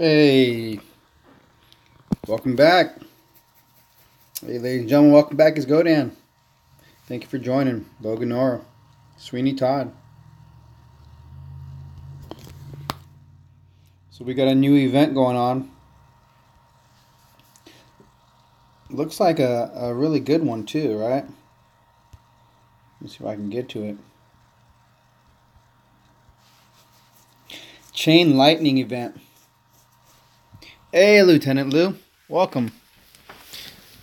Hey, welcome back. Hey, ladies and gentlemen, welcome back. It's Godan. Thank you for joining. Logan Sweeney Todd. So we got a new event going on. Looks like a really good one too, right? Let's see if I can get to it. Chain Lightning event. Hey, Lieutenant Lou. Welcome.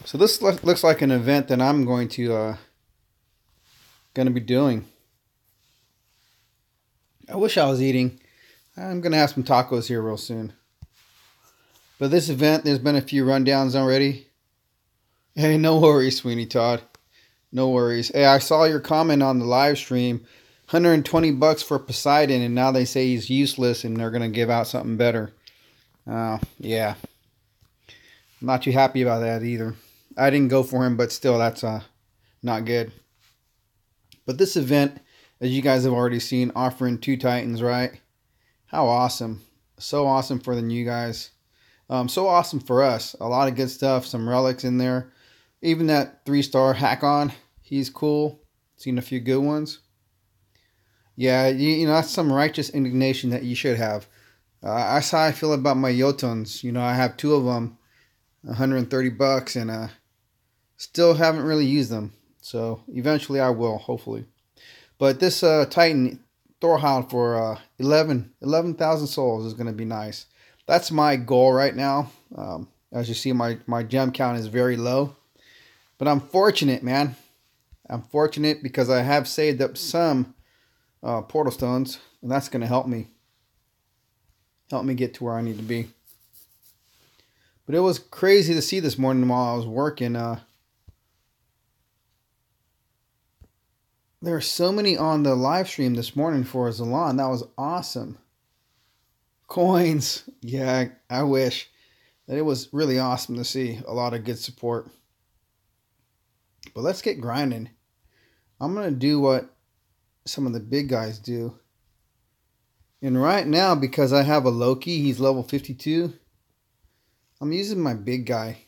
So this looks like an event that I'm going to be doing. I wish I was eating. I'm going to have some tacos here real soon. But this event, there's been a few rundowns already. Hey, no worries, Sweeney Todd. No worries. Hey, I saw your comment on the live stream. $120 for Poseidon, and now they say he's useless and they're going to give out something better. Yeah. I'm not too happy about that either. I didn't go for him, but still, that's not good. But this event, as you guys have already seen, offering 2 Titans, right? How awesome. So awesome for the new guys. So awesome for us. A lot of good stuff. Some relics in there. Even that 3-star Hack-On. He's cool. Seen a few good ones. Yeah, you know, that's some righteous indignation that you should have. That's how I feel about my Jotuns. You know, I have 2 of them. $130 and still haven't really used them. So eventually I will, hopefully. But this Titan Thorhound for 11,000 souls is going to be nice. That's my goal right now. As you see, my gem count is very low. But I'm fortunate, man. I'm fortunate because I have saved up some portal stones. And that's going to help me. Help me get to where I need to be. But it was crazy to see this morning while I was working. There are so many on the live stream this morning for Zalan. That was awesome. Coins. Yeah, I wish. That it was really awesome to see. A lot of good support. But let's get grinding. I'm going to do what some of the big guys do. And right now, because I have a Loki, he's level 52. I'm using my big guy.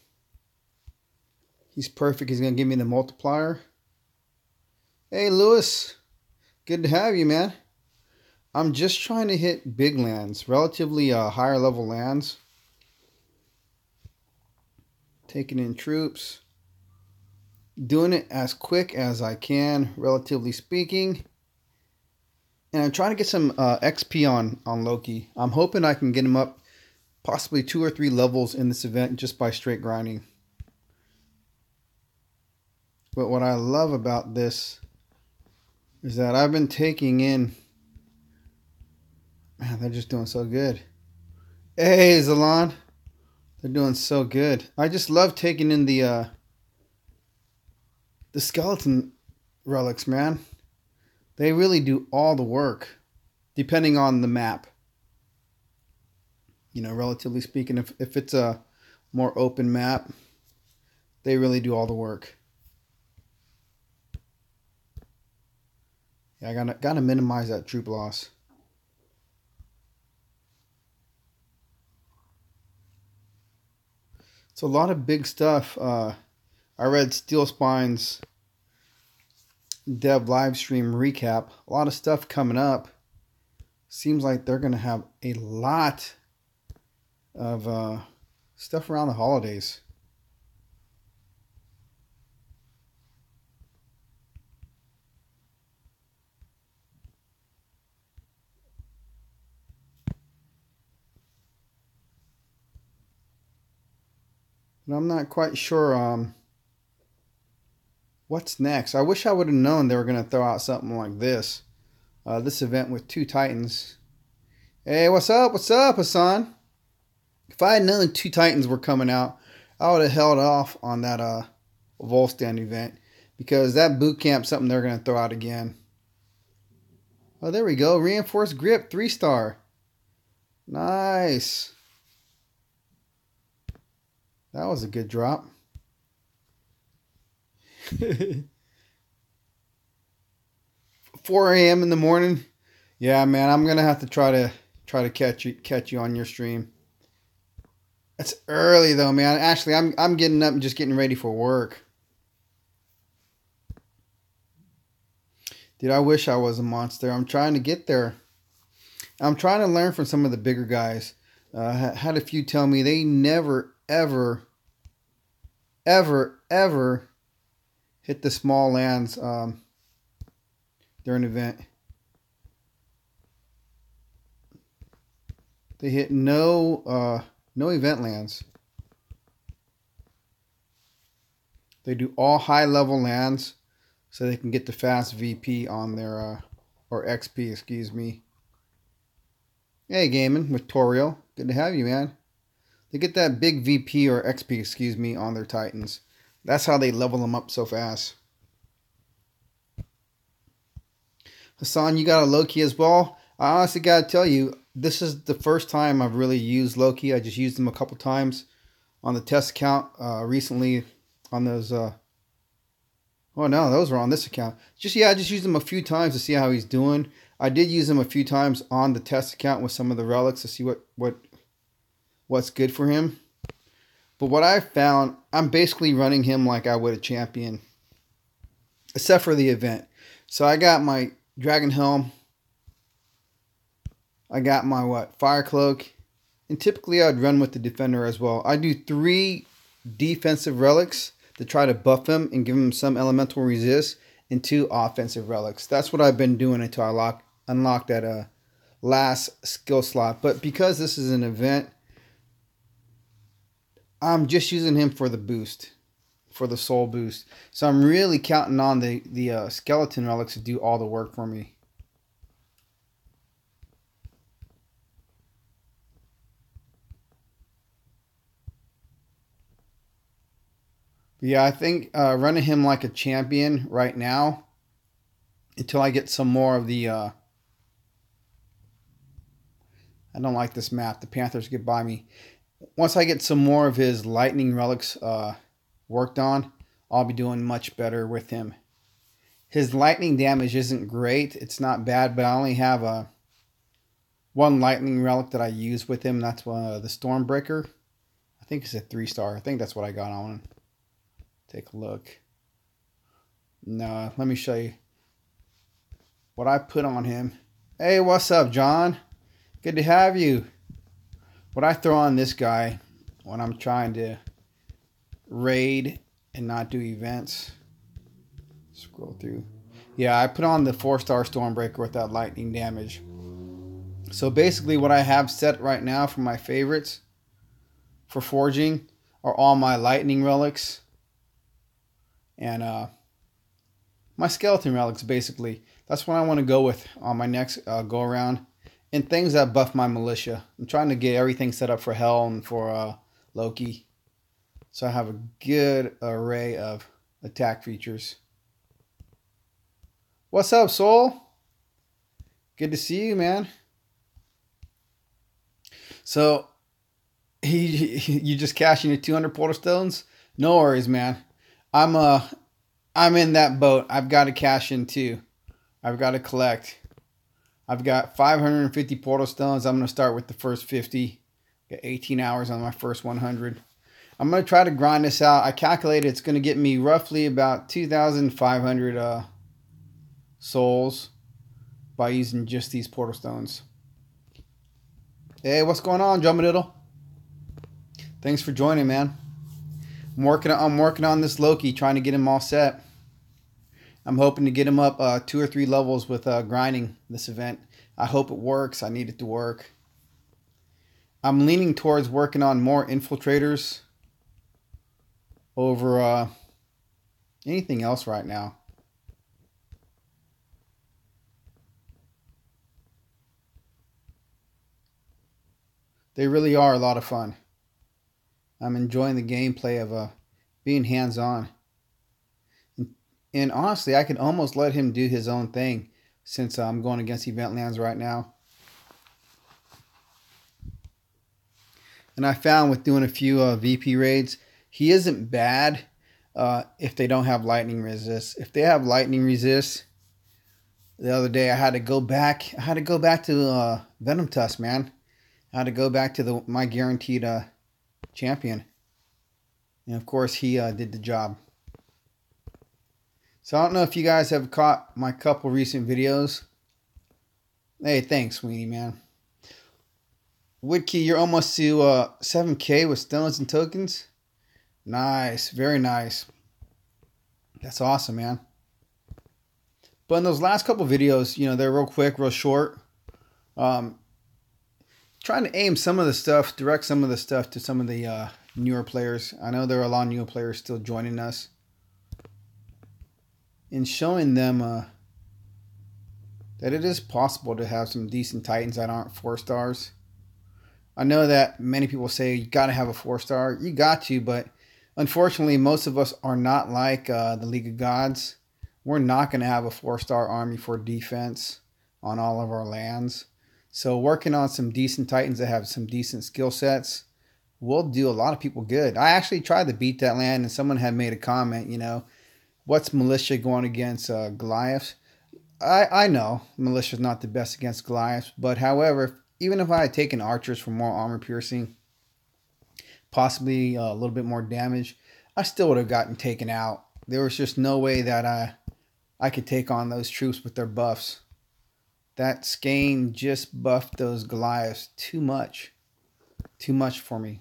He's perfect. He's going to give me the multiplier. Hey, Lewis. Good to have you, man. I'm just trying to hit big lands. Relatively higher level lands. Taking in troops. Doing it as quick as I can, relatively speaking. And I'm trying to get some XP on Loki. I'm hoping I can get him up possibly 2 or 3 levels in this event just by straight grinding. But what I love about this is that I've been taking in... Man, they're just doing so good. Hey, Zalan. They're doing so good. I just love taking in the skeleton relics, man. They really do all the work, depending on the map. You know, relatively speaking, if it's a more open map, they really do all the work. Yeah, I gotta minimize that troop loss. It's a lot of big stuff. I read Steel Spine's dev live stream recap. A lot of stuff coming up. Seems like they're gonna have a lot of stuff around the holidays. And I'm not quite sure what's next. I wish I would have known they were going to throw out something like this. This event with 2 Titans. Hey, what's up? What's up, Hassan? If I had known 2 Titans were coming out, I would have held off on that Volstan event. Because that boot camp something they're going to throw out again. Oh, there we go. Reinforced grip, 3-star. Nice. That was a good drop. 4 a.m. in the morning. Yeah, man, I'm gonna have to try to catch you on your stream. It's early though, man. Actually, I'm getting up and just getting ready for work. Dude, I wish I was a monster. I'm trying to get there. I'm trying to learn from some of the bigger guys. Had a few tell me they never, ever, ever hit the small lands during an event. They hit no event lands. They do all high level lands so they can get the fast VP on their or XP, excuse me. Hey, gaming with Toriel, good to have you, man. They get that big VP or XP, excuse me, on their Titans. That's how they level them up so fast. Hassan, you got a Loki as well? I honestly gotta tell you, this is the first time I've really used Loki. I just used him a couple times on the test account recently on those. Oh no, those were on this account. I just used him a few times to see how he's doing. I did use him a few times on the test account with some of the relics to see what's good for him. But what I found, I'm basically running him like I would a champion, except for the event. So I got my Dragon Helm. I got my Fire Cloak. And typically I'd run with the Defender as well. I do 3 defensive relics to try to buff him and give him some elemental resist, and 2 offensive relics. That's what I've been doing until I unlock that last skill slot. But because this is an event, I'm just using him for the boost, for the soul boost. So I'm really counting on the skeleton relics to do all the work for me. But yeah, I think running him like a champion right now until I get some more of the... I don't like this map. The Panthers get by me. Once I get some more of his lightning relics worked on, I'll be doing much better with him. His lightning damage isn't great. It's not bad, but I only have one lightning relic that I use with him. That's the Stormbreaker. I think it's a 3-star. I think that's what I got on him. Take a look. No, let me show you what I put on him. Hey, what's up, John? Good to have you. What I throw on this guy when I'm trying to raid and not do events. Scroll through. Yeah, I put on the 4-star Stormbreaker with that lightning damage. So basically what I have set right now for my favorites for forging are all my lightning relics and my skeleton relics, basically. That's what I want to go with on my next go around. And things that buff my militia. I'm trying to get everything set up for Hell and for Loki. So I have a good array of attack features. What's up, Soul? Good to see you, man. So, you just cashing your 200 portal stones? No worries, man. I'm in that boat. I've got to cash in too. I've got to collect. I've got 550 portal stones. I'm going to start with the first 50. Got 18 hours on my first 100. I'm going to try to grind this out. I calculated it's going to get me roughly about 2,500 souls by using just these portal stones. Hey, what's going on, Jumbadiddle? Thanks for joining, man. I'm working on this Loki, trying to get him all set. I'm hoping to get him up 2 or 3 levels with grinding this event. I hope it works. I need it to work. I'm leaning towards working on more infiltrators over anything else right now. They really are a lot of fun. I'm enjoying the gameplay of being hands-on. And honestly, I can almost let him do his own thing since I'm going against event lands right now. And I found with doing a few VP raids, he isn't bad if they don't have lightning resist. If they have lightning resist, the other day I had to go back to Venom Tusk, man. I had to go back to my guaranteed champion. And of course, he did the job. So I don't know if you guys have caught my couple recent videos. Hey, thanks, Sweeney, man. Woodkey, you're almost to 7K with stones and tokens. Nice, very nice. That's awesome, man. But in those last couple videos, you know, they're real quick, real short. Trying to aim some of the stuff, direct some of the stuff to some of the newer players. I know there are a lot of newer players still joining us. And showing them that it is possible to have some decent Titans that aren't 4 stars. I know that many people say you got to have a 4-star. You got to, but unfortunately, most of us are not like the League of Gods. We're not going to have a 4-star army for defense on all of our lands. So working on some decent Titans that have some decent skill sets will do a lot of people good. I actually tried to beat that land, and someone had made a comment, you know, what's militia going against Goliaths? I know militia's not the best against Goliaths, but however, even if I had taken archers for more armor piercing, possibly a little bit more damage, I still would have gotten taken out. There was just no way that I could take on those troops with their buffs. That Skane just buffed those Goliaths too much. Too much for me.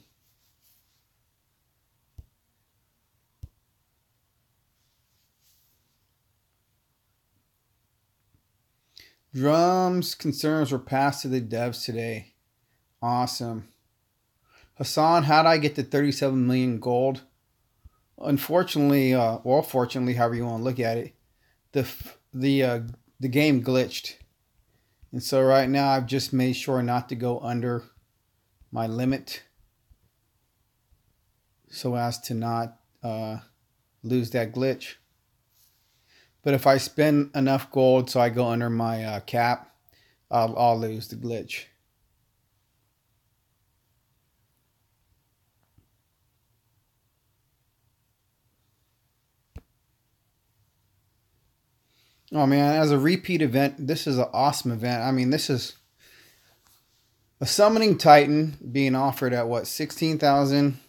Drums concerns were passed to the devs today. Awesome. Hassan, how did I get to 37 million gold? Unfortunately, well, fortunately, however you want to look at it, the game glitched. And so right now I've just made sure not to go under my limit so as to not lose that glitch. But if I spend enough gold so I go under my cap, I'll lose the glitch. Oh man, as a repeat event, this is an awesome event. I mean, this is a Summoning Titan being offered at what, 16,000?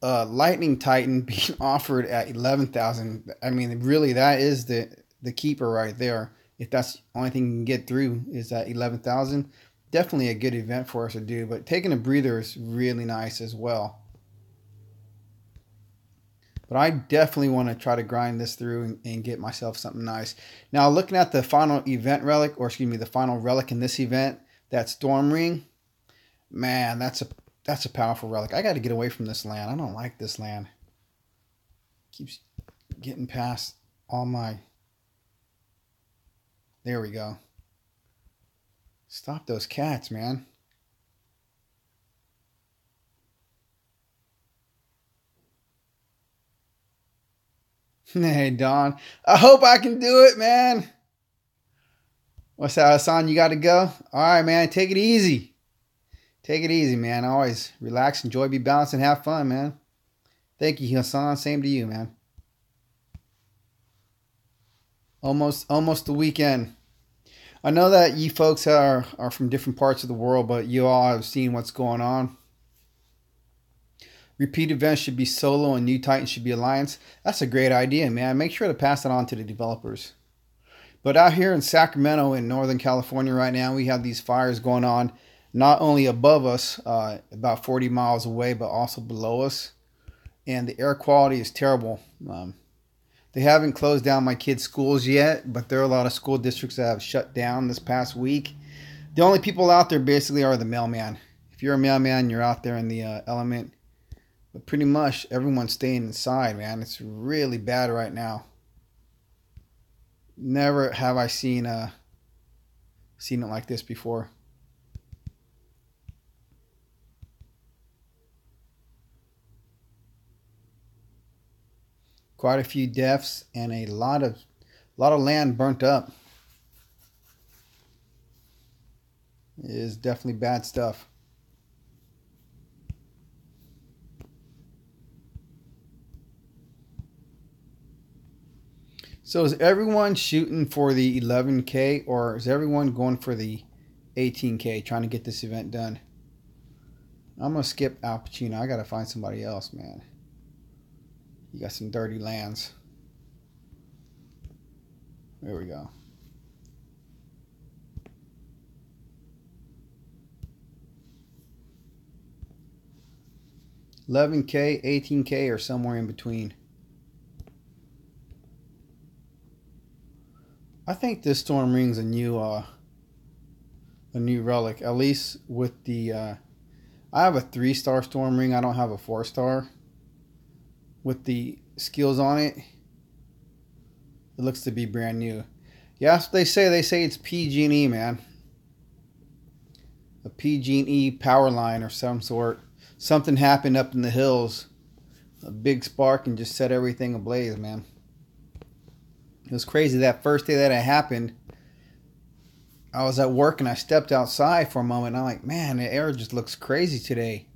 Lightning Titan being offered at 11,000. I mean, really, that is the keeper right there. If that's the only thing you can get through is that 11,000. Definitely a good event for us to do. But taking a breather is really nice as well. But I definitely want to try to grind this through and get myself something nice. Now, looking at the final event relic, or excuse me, the final relic in this event, that Storm Ring, man, that's a powerful relic. I got to get away from this land. I don't like this land. Keeps getting past all my... There we go. Stop those cats, man. Hey, Don. I hope I can do it, man. What's that, Hassan? You got to go? All right, man. Take it easy. Take it easy, man. Always relax, enjoy, be balanced, and have fun, man. Thank you, Hassan. Same to you, man. Almost the weekend. I know that you folks are from different parts of the world, but you all have seen what's going on. Repeat events should be solo and new Titans should be alliance. That's a great idea, man. Make sure to pass that on to the developers. But out here in Sacramento in Northern California right now, we have these fires going on not only above us, about 40 miles away, but also below us. And the air quality is terrible. They haven't closed down my kids' schools yet, but there are a lot of school districts that have shut down this past week. The only people out there basically are the mailman. If you're a mailman, you're out there in the element. But pretty much everyone's staying inside, man. It's really bad right now. Never have I seen it like this before. Quite a few deaths and a lot of land burnt up. It is definitely bad stuff. So is everyone shooting for the 11K or is everyone going for the 18K trying to get this event done? I'm going to skip Al Pacino. I got to find somebody else, man. You got some dirty lands. There we go. $11K, $18K, or somewhere in between. I think this Storm Ring's a new relic. At least with the I have a 3-star Storm Ring. I don't have a 4-star. With the skills on it, it looks to be brand new. Yeah, that's what they say. They say it's PG&E, man. A PG&E power line or some sort. Something happened up in the hills. A big spark and just set everything ablaze, man. It was crazy. That first day that it happened, I was at work and I stepped outside for a moment. And I'm like, man, the air just looks crazy today.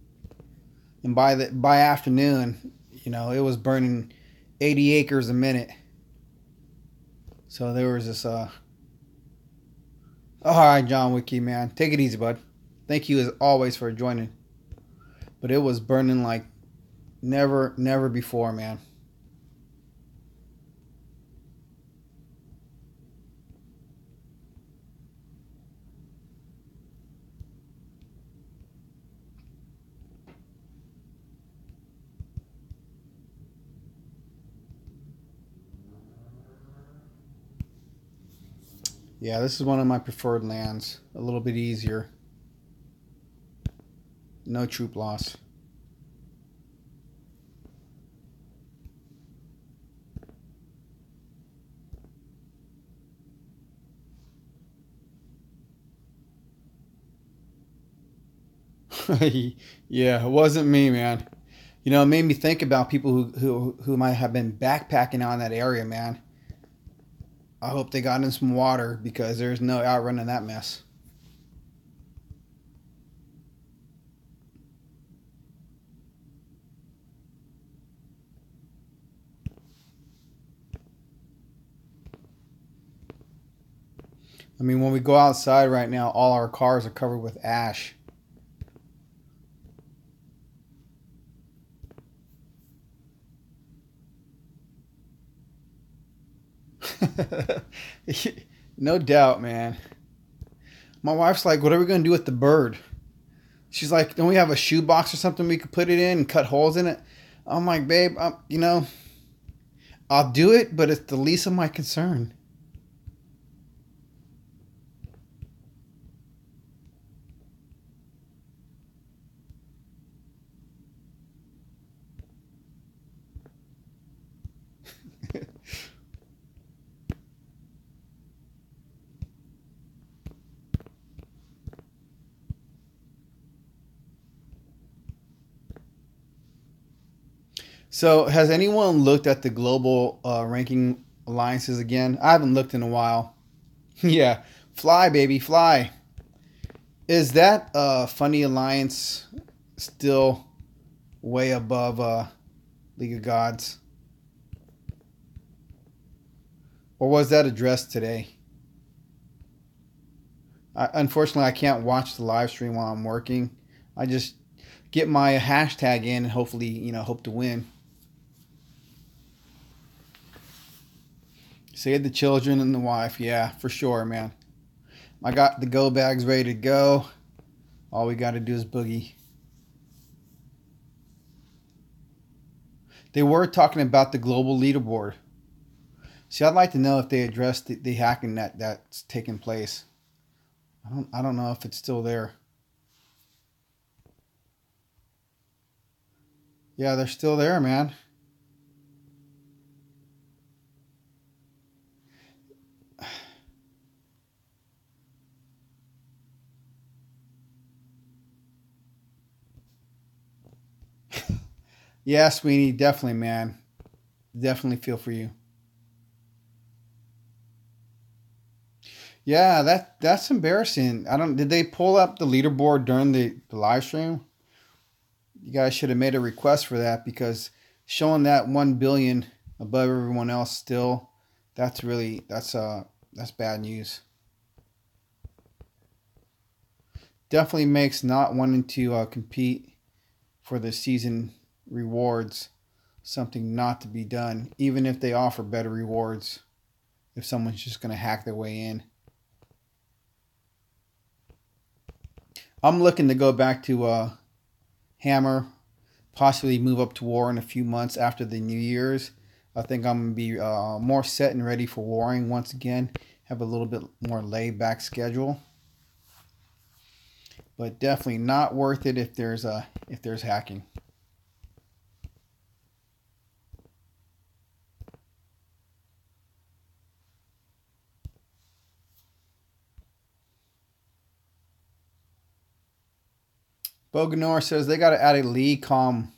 And by afternoon, you know, it was burning 80 acres a minute. So there was this, all right, John Wiki, man. Take it easy, bud. Thank you as always for joining. But it was burning like never before, man. Yeah, this is one of my preferred lands. A little bit easier. No troop loss. Yeah, it wasn't me, man. You know, it made me think about people who might have been backpacking out in that area, man. I hope they got in some water because there's no outrunning that mess. I mean, when we go outside right now, all our cars are covered with ash. No doubt, man. My wife's like, what are we going to do with the bird? She's like, don't we have a shoebox or something we could put it in and cut holes in it? I'm like, babe, you know, I'll do it, but it's the least of my concern. So, has anyone looked at the global ranking alliances again? I haven't looked in a while. Yeah, fly, baby, fly. Is that funny alliance still way above League of Gods? Or was that addressed today? Unfortunately, I can't watch the live stream while I'm working. I just get my hashtag in and hopefully, you know, hope to win. Save the children and the wife. Yeah, for sure, man. I got the go bags ready to go. All we got to do is boogie. They were talking about the global leaderboard. See, I'd like to know if they addressed the hacking that's taking place. I don't know if it's still there. Yeah, they're still there, man. Yeah, Sweeney, definitely, man. Definitely feel for you. Yeah, that's embarrassing. I don't. Did they pull up the leaderboard during the live stream? You guys should have made a request for that because showing that 1 billion above everyone else still, that's bad news. Definitely makes not wanting to compete for the season rewards something not to be done, even if they offer better rewards, if someone's just going to hack their way in. I'm looking to go back to Hammer, possibly move up to War in a few months after the New Year's. I think I'm going to be more set and ready for warring once again, have a little bit more laid back schedule. But definitely not worth it if there's hacking. Boganor says they got to add a league com.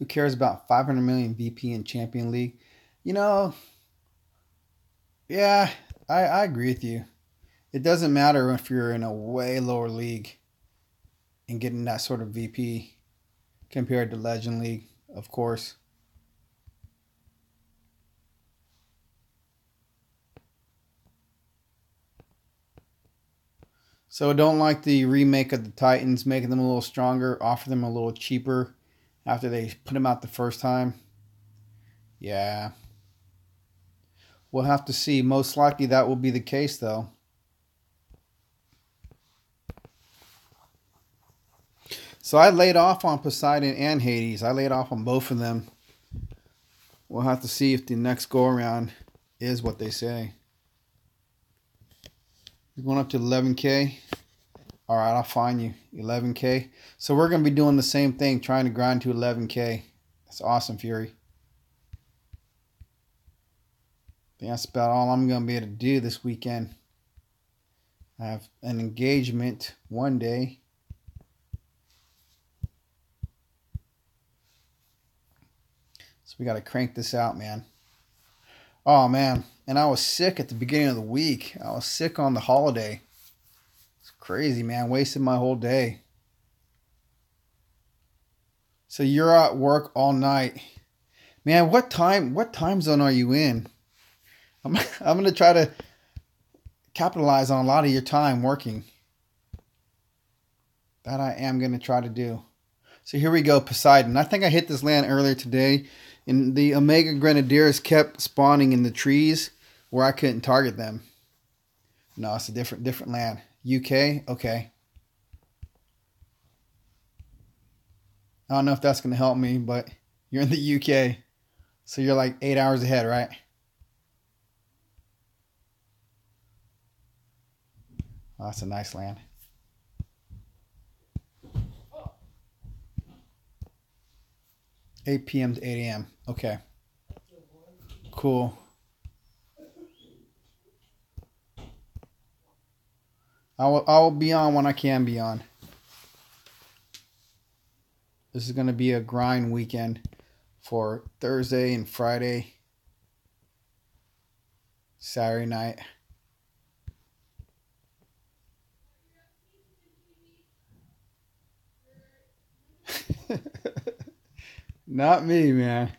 Who cares about 500 million VP in Champion League? You know, yeah, I agree with you. It doesn't matter if you're in a way lower league and getting that sort of VP compared to Legend League, of course. So don't like the remake of the Titans, making them a little stronger, offer them a little cheaper after they put them out the first time. Yeah. We'll have to see. Most likely that will be the case, though. So I laid off on Poseidon and Hades. I laid off on both of them. We'll have to see if the next go-around is what they say. We're going up to 11K. All right, I'll find you. 11K. So we're going to be doing the same thing, trying to grind to 11K. That's awesome, Fury. I think that's about all I'm going to be able to do this weekend. I have an engagement one day. So we got to crank this out, man. Oh, man. And I was sick at the beginning of the week. I was sick on the holiday. It's crazy, man. Wasted my whole day. So you're at work all night. Man, what time zone are you in? I'm going to try to capitalize on a lot of your time working. That I am going to try to do. So here we go, Poseidon. I think I hit this land earlier today. And the Omega Grenadiers kept spawning in the trees where I couldn't target them. No, it's a different land. UK? Okay. I don't know if that's going to help me, but you're in the UK. So you're like 8 hours ahead, right? Oh, that's a nice land. – 8 p.m. to 8 a.m. Okay. Cool. I will be on when I can be on. This is going to be a grind weekend for Thursday and Friday. Saturday night. Not me, man.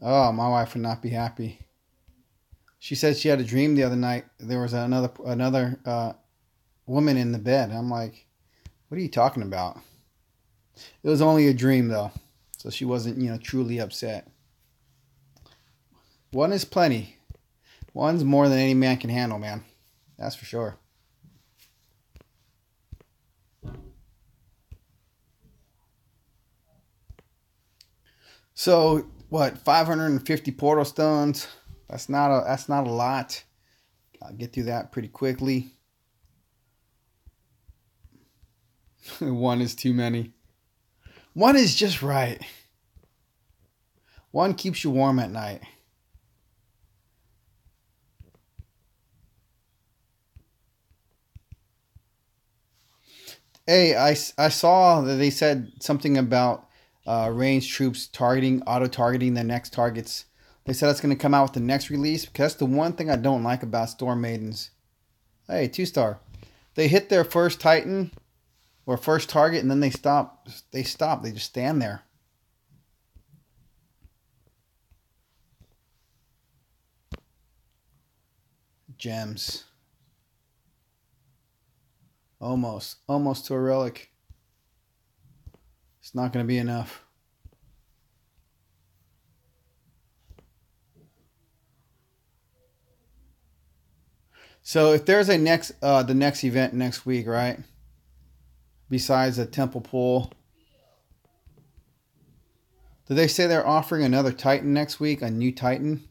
Oh, my wife would not be happy. She said she had a dream the other night. There was another woman in the bed. I'm like, what are you talking about? It was only a dream, though. So she wasn't, truly upset. One is plenty. One's more than any man can handle, man. That's for sure. So, what, 550 portal stones? That's not a lot. I'll get through that pretty quickly. One is too many. One is just right. One keeps you warm at night. Hey, I saw that they said something about ranged troops auto-targeting the next targets. They said that's going to come out with the next release. Because that's the one thing I don't like about Storm Maidens. Hey, 2-star. They hit their first Titan or first target and then they stop. They just stand there. Gems. Almost to a relic. It's not going to be enough. So if there's a the next event next week, right? Besides the temple pool, did they say they're offering another Titan next week? A new Titan?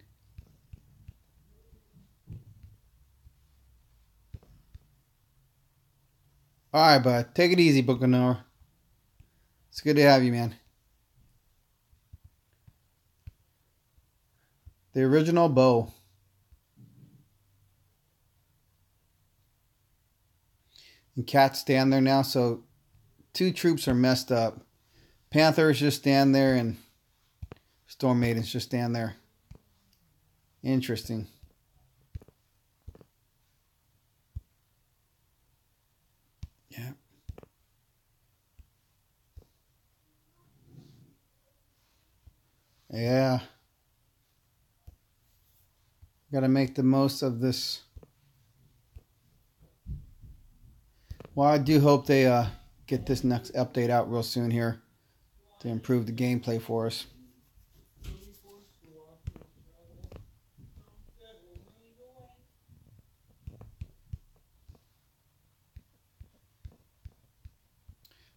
All right, bud. Take it easy, Buccaneer. It's good to have you, man. The original bow. And Cat's stand there now, so 2 troops are messed up. Panthers just stand there and Storm Maidens just stand there. Interesting. Yeah. Yeah. Got to make the most of this. Well, I do hope they get this next update out real soon here to improve the gameplay for us.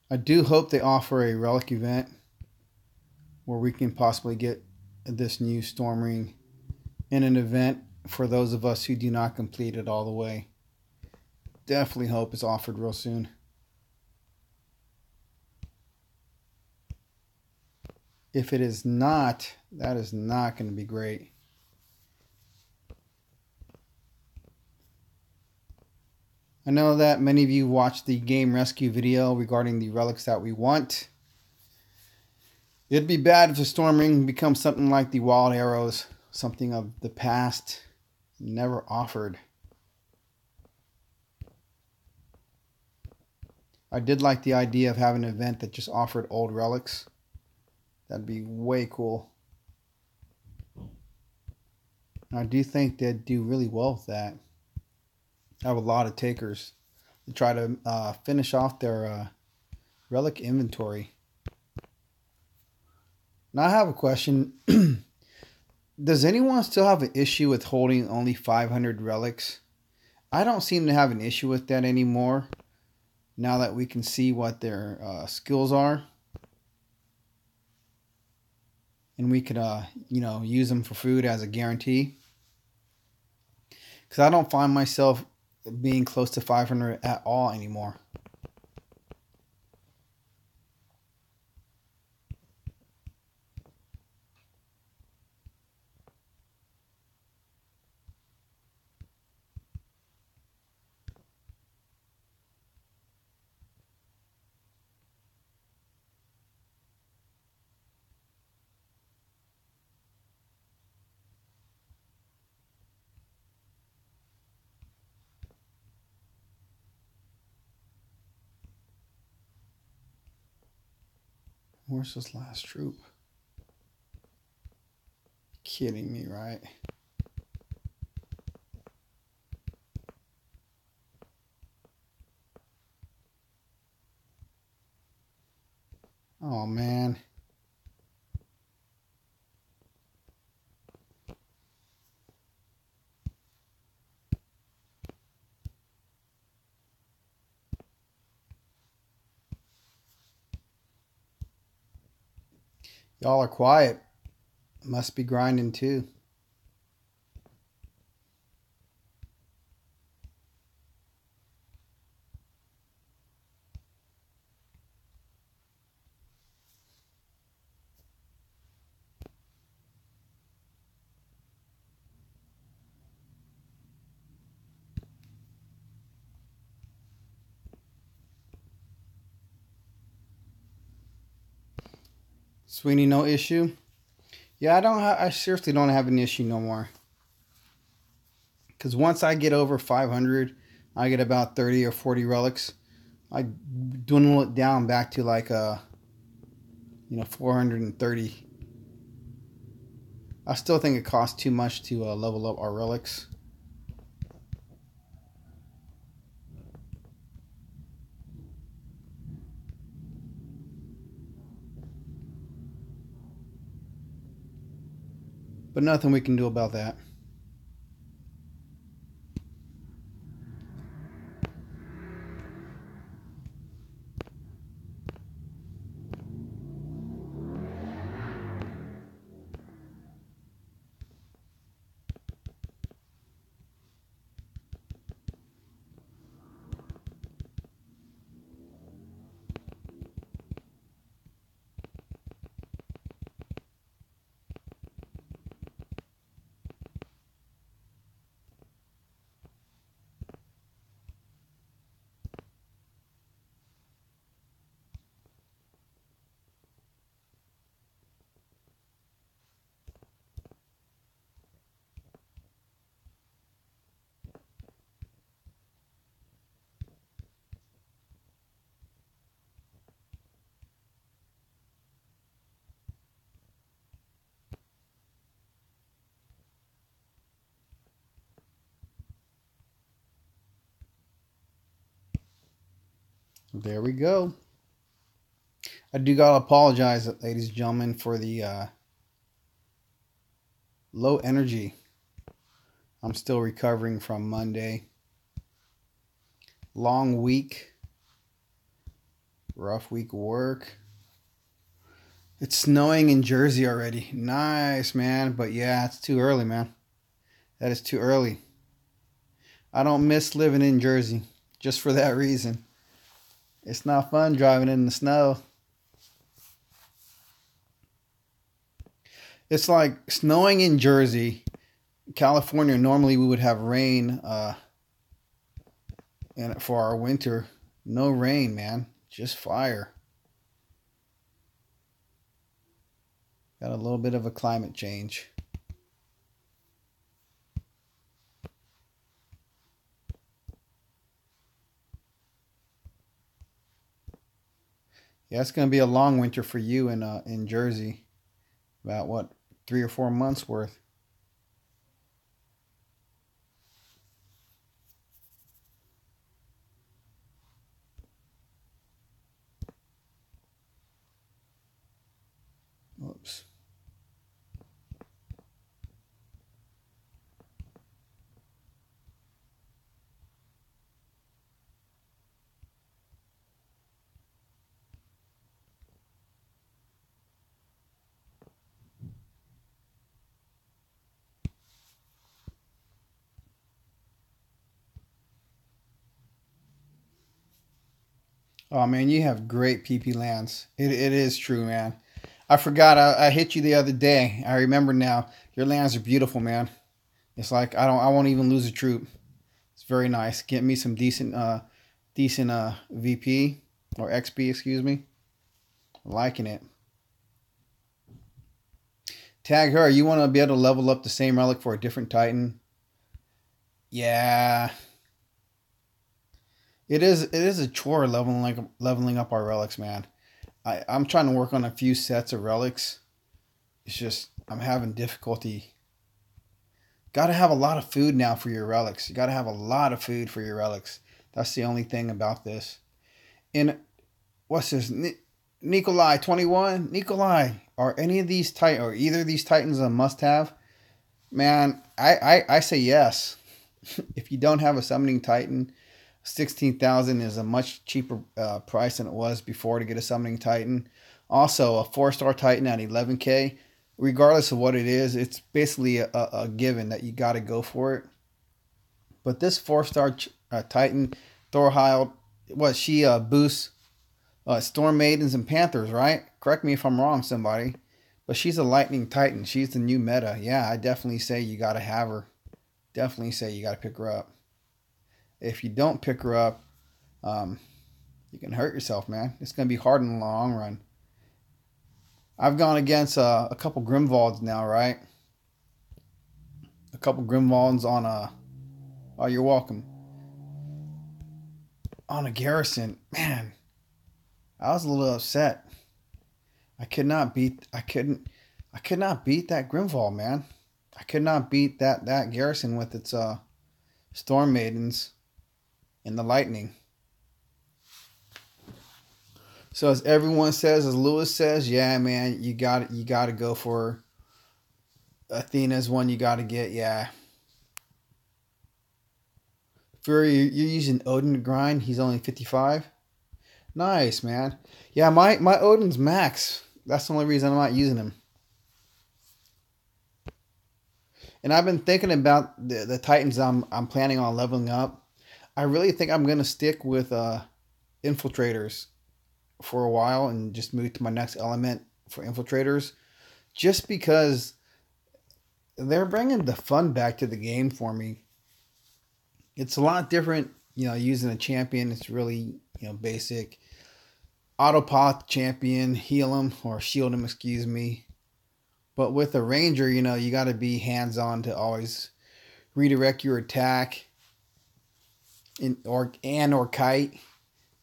I do hope they offer a Relic event where we can possibly get this new Storm Ring in an event for those of us who do not complete it all the way. Definitely hope it's offered real soon. If it is not, that is not going to be great. I know that many of you watched the game rescue video regarding the relics that we want. It'd be bad if the Storm Ring becomes something like the Wild Arrows, something of the past, never offered. I did like the idea of having an event that just offered old relics. That'd be way cool. And I do think they'd do really well with that. I have a lot of takers to try to finish off their relic inventory. Now I have a question. Does anyone still have an issue with holding only 500 relics? I don't seem to have an issue with that anymore. Now that we can see what their skills are. And we could, use them for food as a guarantee. Because I don't find myself being close to 500 at all anymore. Where's this last troop? Kidding me, right? Oh, man. Y'all are quiet. Must be grinding too. Sweeney, no issue? Yeah, I seriously don't have an issue no more. Because once I get over 500, I get about 30 or 40 relics. I dwindle it down back to like 430. I still think it costs too much to level up our relics. but nothing we can do about that. There we go. I do gotta apologize, ladies and gentlemen, for the low energy. I'm still recovering from Monday. Long week. Rough week of work. It's snowing in Jersey already. Nice, man. But yeah, it's too early, man. That is too early. I don't miss living in Jersey just for that reason. It's not fun driving in the snow. It's like snowing in Jersey. California, normally we would have rain and for our winter. No rain, man. Just fire. Got a little bit of a climate change. Yeah, it's going to be a long winter for you in Jersey. About what, 3 or 4 months worth. Oops. Oh man, you have great PP lands. It is true, man. I forgot I hit you the other day. I remember now. Your lands are beautiful, man. It's like I won't even lose a troop. It's very nice. Get me some decent VP or XP, excuse me. I'm liking it. Tag her. You want to be able to level up the same relic for a different Titan? Yeah. It is a chore leveling up our relics, man. I'm trying to work on a few sets of relics. It's just I'm having difficulty. Got to have a lot of food now for your relics. You got to have a lot of food for your relics. That's the only thing about this. And what's this? Nikolai 21. Nikolai, are any of these or either of these Titans a must-have? Man, I say yes. If you don't have a summoning Titan, 16,000 is a much cheaper price than it was before to get a summoning Titan. Also, a 4-star Titan at 11K, regardless of what it is, it's basically a given that you got to go for it. But this 4-star Titan, Thorhild, she boosts Storm Maidens and Panthers, right? Correct me if I'm wrong, somebody. But she's a Lightning Titan. She's the new meta. Yeah, I definitely say you got to have her. Definitely say you got to pick her up. If you don't pick her up, you can hurt yourself, man. It's going to be hard in the long run. I've gone against a couple Grimvalds now, right? A couple Grimvalds on oh, you're welcome. On a Garrison. Man, I was a little upset. I could not beat that Grimvald, man. I could not beat that Garrison with its Storm Maidens and the Lightning. So as everyone says, as Lewis says, yeah, man, you got to go for Athena's one you got to get, yeah. Fury, you're using Odin to grind. He's only 55. Nice, man. Yeah, my Odin's max. That's the only reason I'm not using him. And I've been thinking about the Titans I'm planning on leveling up. I really think I'm gonna stick with infiltrators for a while and just move to my next element for infiltrators, just because they're bringing the fun back to the game for me. It's a lot different, using a champion. It's really, basic. Autopot champion, heal him or shield him, excuse me. But with a ranger, you got to be hands-on to always redirect your attack or kite.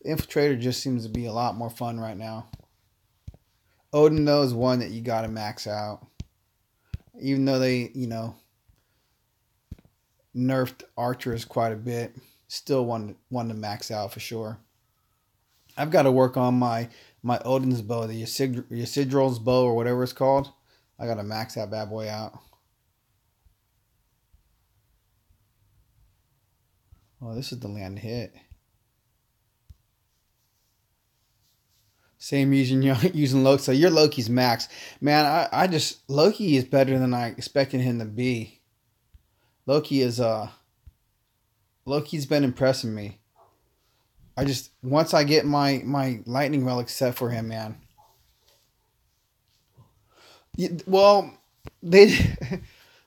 Infiltrator just seems to be a lot more fun right now. Odin, though, is one that you got to max out. Even though they, nerfed archers quite a bit, still one to max out for sure. I've got to work on my Odin's bow, the Ysidrol's bow or whatever it's called. I got to max that bad boy out. Oh, this is the land hit. Same using Loki. So your Loki's max. Man, I just Loki is better than I expected him to be. Loki's been impressing me. Once I get my lightning relic set for him, man. Well, they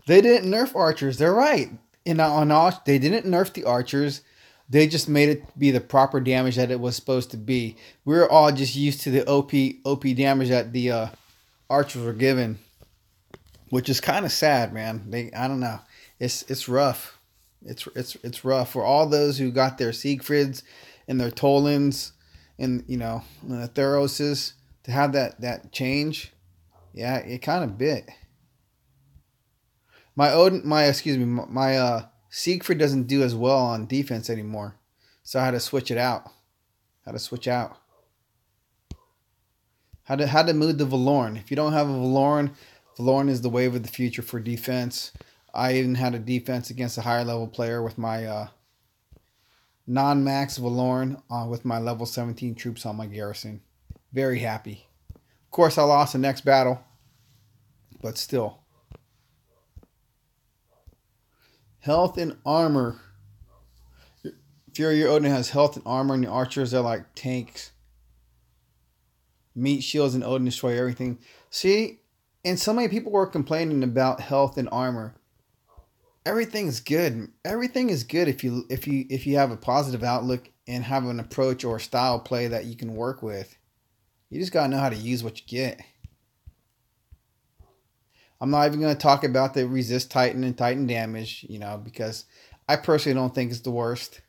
didn't nerf archers. They're right. They didn't nerf the archers. They just made it be the proper damage that it was supposed to be. We're all just used to the OP damage that the archers were given, which is kind of sad, man. I don't know. It's rough. It's rough for all those who got their Siegfrieds and their Tolans and the Theroses to have that change. Yeah, it kind of bit. My Siegfried doesn't do as well on defense anymore, so I had to switch it out. Had to move the Valorn. If you don't have a Valorn is the wave of the future for defense. I even had a defense against a higher level player with my non-max Valorn with my level 17 troops on my garrison. Very happy. Of course, I lost the next battle, but still. Health and armor. Fury Odin has health and armor, and the archers are like tanks. Meat shields and Odin destroy everything. See, and so many people were complaining about health and armor. Everything's good. Everything is good if you have a positive outlook and have an approach or style play that you can work with. You just gotta know how to use what you get. I'm not even going to talk about the resist Titan and Titan damage, because I personally don't think it's the worst.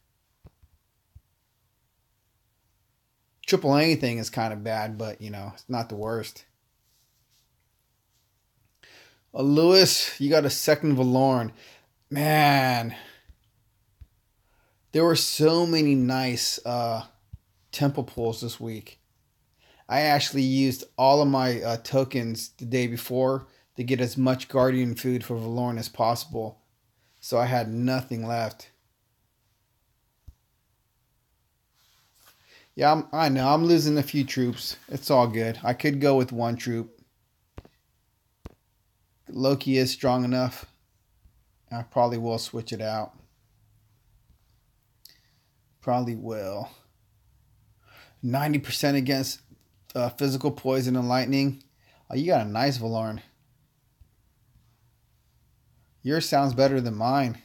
Triple anything is kind of bad, but, it's not the worst. Lewis, you got a second Valorn. Man, there were so many nice temple pulls this week. I actually used all of my tokens the day before to get as much Guardian food for Valorn as possible. So I had nothing left. Yeah, I know. I'm losing a few troops. It's all good. I could go with one troop. Loki is strong enough. I probably will switch it out. Probably will. 90% against physical poison and lightning. Oh, you got a nice Valorn. Yours sounds better than mine.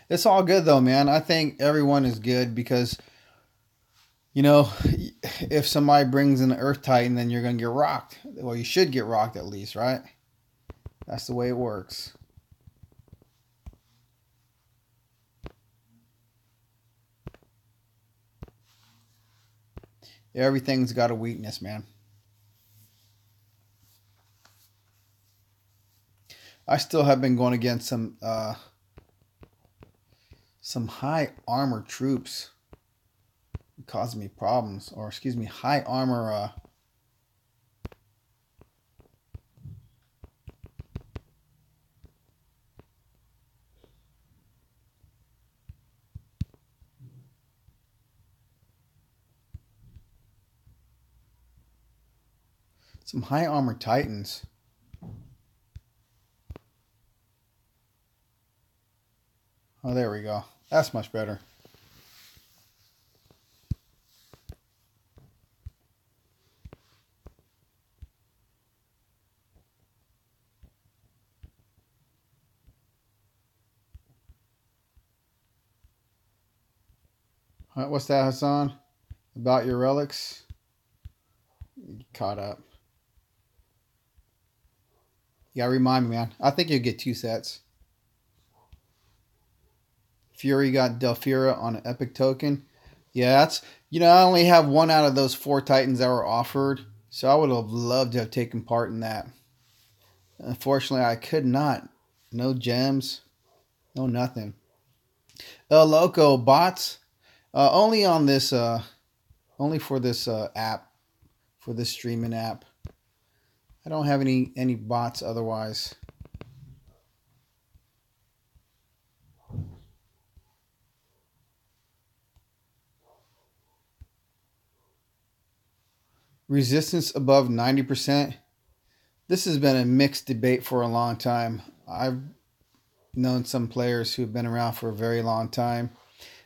It's all good though, man. I think everyone is good because, if somebody brings in the Earth Titan, then you're going to get rocked. Well, you should get rocked at least, right? That's the way it works. Everything's got a weakness, man. I still have been going against some high armor troops. It caused me problems, or excuse me, high armor Some high armor Titans. Oh, there we go. That's much better. All right, what's that, Hassan? About your relics? You caught up. Yeah, remind me, man. I think you'll get 2 sets. Fury got Delphira on an epic token. Yeah, that's, I only have 1 out of those 4 Titans that were offered, so I would have loved to have taken part in that. Unfortunately, I could not. No gems, no nothing. El Loco bots, only on this, only for this app, for this streaming app. I don't have any bots otherwise. Resistance above 90%. This has been a mixed debate for a long time. I've known some players who have been around for a very long time.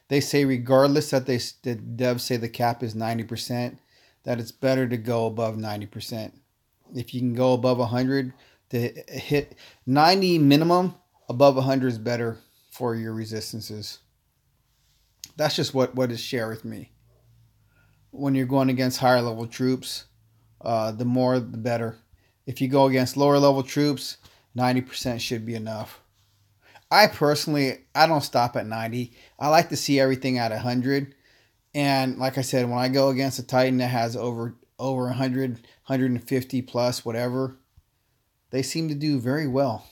They say regardless that the devs say the cap is 90%, that it's better to go above 90%. If you can go above 100, to hit 90 minimum, above 100 is better for your resistances. That's just what is shared with me. When you're going against higher level troops, the more the better. If you go against lower level troops, 90% should be enough. I don't stop at 90. I like to see everything at 100. And like I said, when I go against a Titan that has over 100, 150 plus, whatever, they seem to do very well.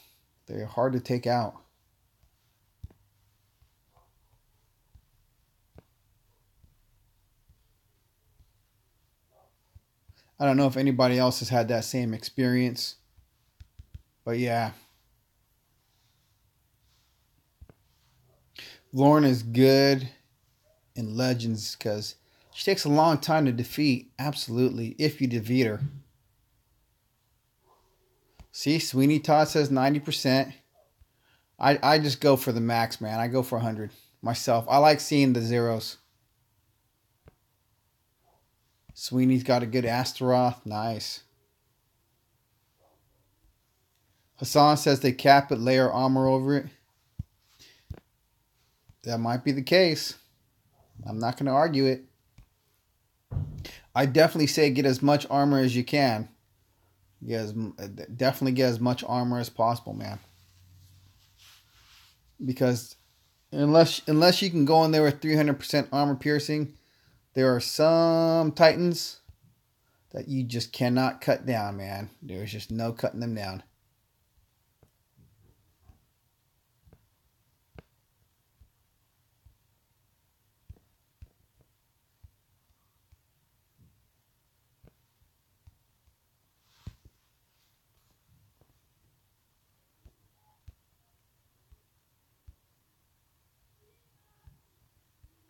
They're hard to take out. I don't know if anybody else has had that same experience, but yeah. Lauren is good in Legends because she takes a long time to defeat, absolutely, if you defeat her. See, Sweeney Todd says 90%. I just go for the max, man. I go for 100 myself. I like seeing the zeros. Sweeney's got a good Astaroth. Nice. Hassan says they cap it, layer armor over it. That might be the case. I'm not going to argue it. I definitely say get as much armor as you can. Definitely get as much armor as possible, man. Because unless you can go in there with 300% armor piercing, there are some Titans that you just cannot cut down, man. There's just no cutting them down.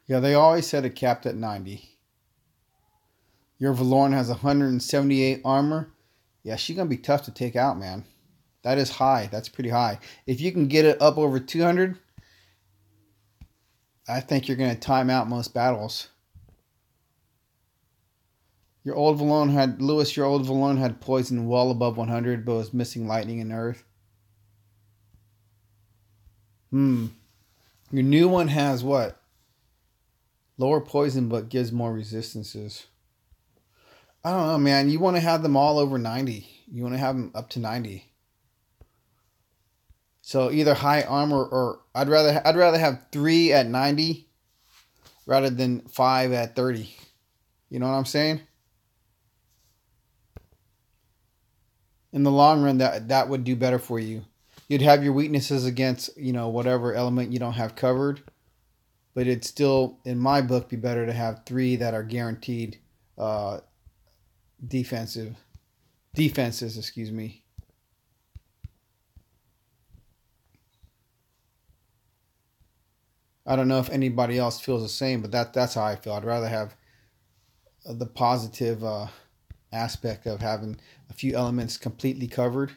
Yeah, they always said it capped at 90. Your Valoran has 178 armor. Yeah, she's going to be tough to take out, man. That is high. That's pretty high. If you can get it up over 200, I think you're going to time out most battles. Your old Valoran had poison well above 100, but was missing lightning and earth. Your new one has what? Lower poison, but gives more resistances. I don't know, man. You want to have them all over 90. You want to have them up to 90. So either high armor or I'd rather have 3 at 90 rather than 5 at 30. You know what I'm saying? In the long run, that would do better for you. You'd have your weaknesses against, whatever element you don't have covered. But it'd still, in my book, be better to have 3 that are guaranteed defenses, excuse me. I don't know if anybody else feels the same, but that's how I feel. I'd rather have the positive aspect of having a few elements completely covered.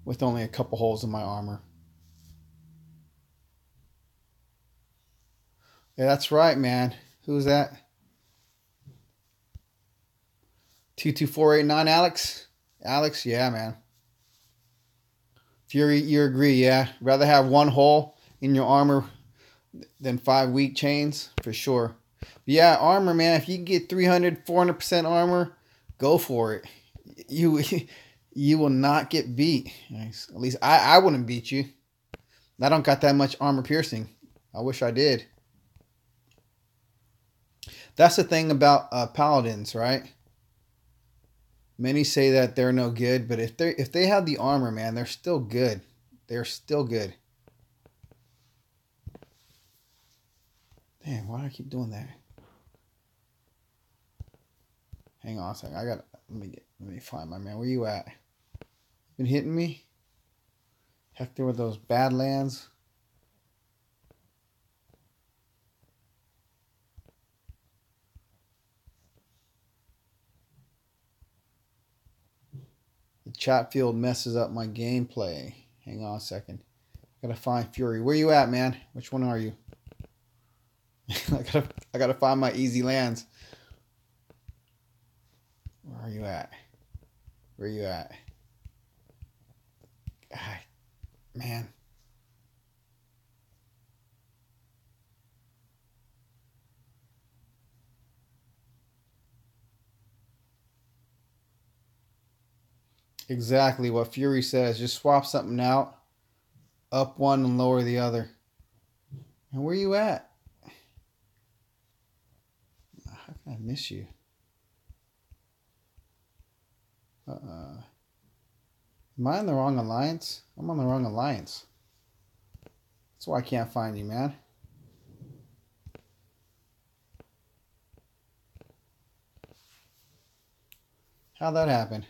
With only a couple holes in my armor. Yeah, that's right, man. Who's that? 22489 Alex? Alex, yeah, man. Fury, you agree, yeah? Rather have one hole in your armor than 5 weak chains, for sure. But yeah, armor, man. If you can get 300, 400% armor, go for it. You will not get beat. Nice. At least I wouldn't beat you. I don't got that much armor piercing. I wish I did. That's the thing about paladins, right? Many say that they're no good, but if they have the armor, man, they're still good. They're still good. Damn, why do I keep doing that? Hang on a second. Let me find my man. Where you at? Been hitting me? Hector with those bad lands. The chat field messes up my gameplay. Hang on a second. I gotta find Fury. Where you at, man? Which one are you? I gotta find my easy lands. Where are you at? Where you at? God, man. Exactly what Fury says. Just swap something out. Up one and lower the other. And where you at? How can I miss you? Am I in the wrong alliance? I'm on the wrong alliance. That's why I can't find you, man. How'd that happen?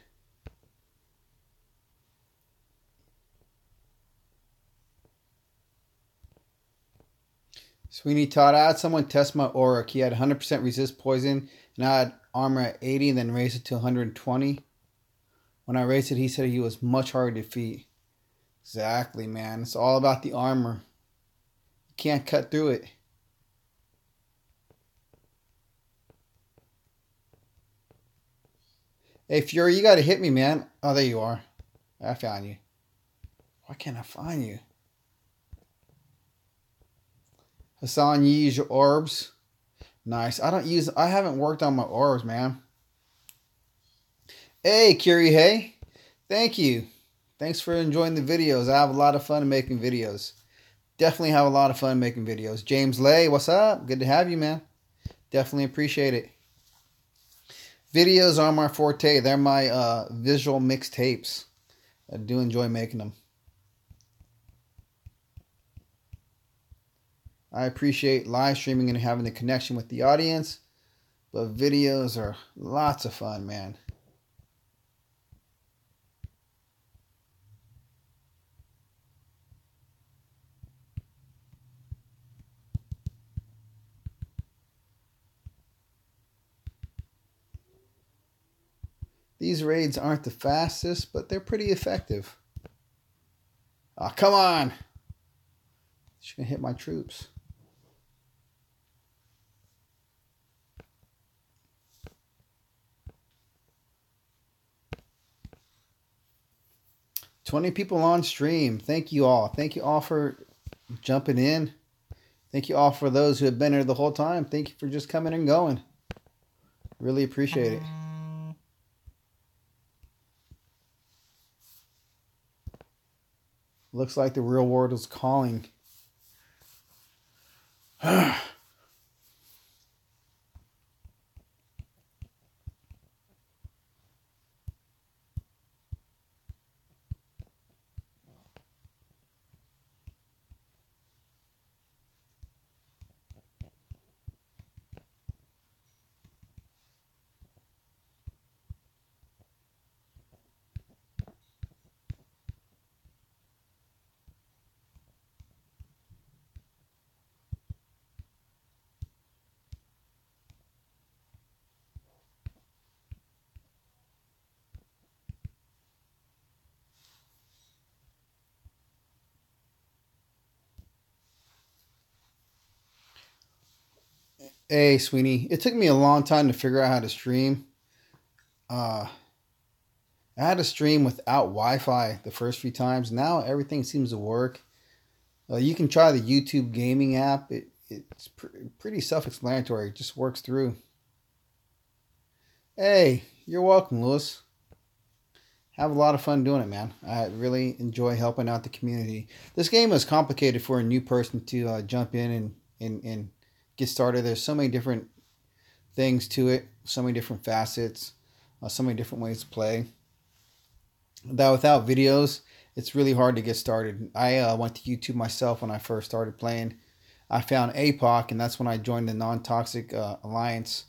Sweeney Todd, I had someone test my aura. He had 100% resist poison, and I had armor at 80 and then raised it to 120. When I raised it, he said he was much harder to defeat. Exactly, man. It's all about the armor. You can't cut through it. Hey, Fury, you got to hit me, man. Oh, there you are. I found you. Why can't I find you? Hassan, you use your orbs. Nice. I haven't worked on my orbs, man. Hey, Curie, hey. Thank you. Thanks for enjoying the videos. I have a lot of fun making videos. Definitely have a lot of fun making videos. James Lay, what's up? Good to have you, man. Definitely appreciate it. Videos are my forte. They're my visual mixtapes. I do enjoy making them. I appreciate live streaming and having the connection with the audience, but videos are lots of fun, man. These raids aren't the fastest, but they're pretty effective. Oh, come on! She's gonna hit my troops. $20 people on stream. Thank you all. Thank you all for jumping in. Thank you all for those who have been here the whole time. Thank you for just coming and going. Really appreciate it. Looks like the real world is calling. Hey, Sweeney. It took me a long time to figure out how to stream. Uh, I had to stream without Wi-Fi the first few times. Now everything seems to work. You can try the YouTube gaming app. It's pretty self-explanatory. It just works through. Hey, you're welcome, Lewis. Have a lot of fun doing it, man. I really enjoy helping out the community. This game is complicated for a new person to jump in and get started. There's so many different things to it, so many different facets, so many different ways to play. That without videos, it's really hard to get started. I went to YouTube myself when I first started playing. I found APOC, and that's when I joined the Non-Toxic Alliance.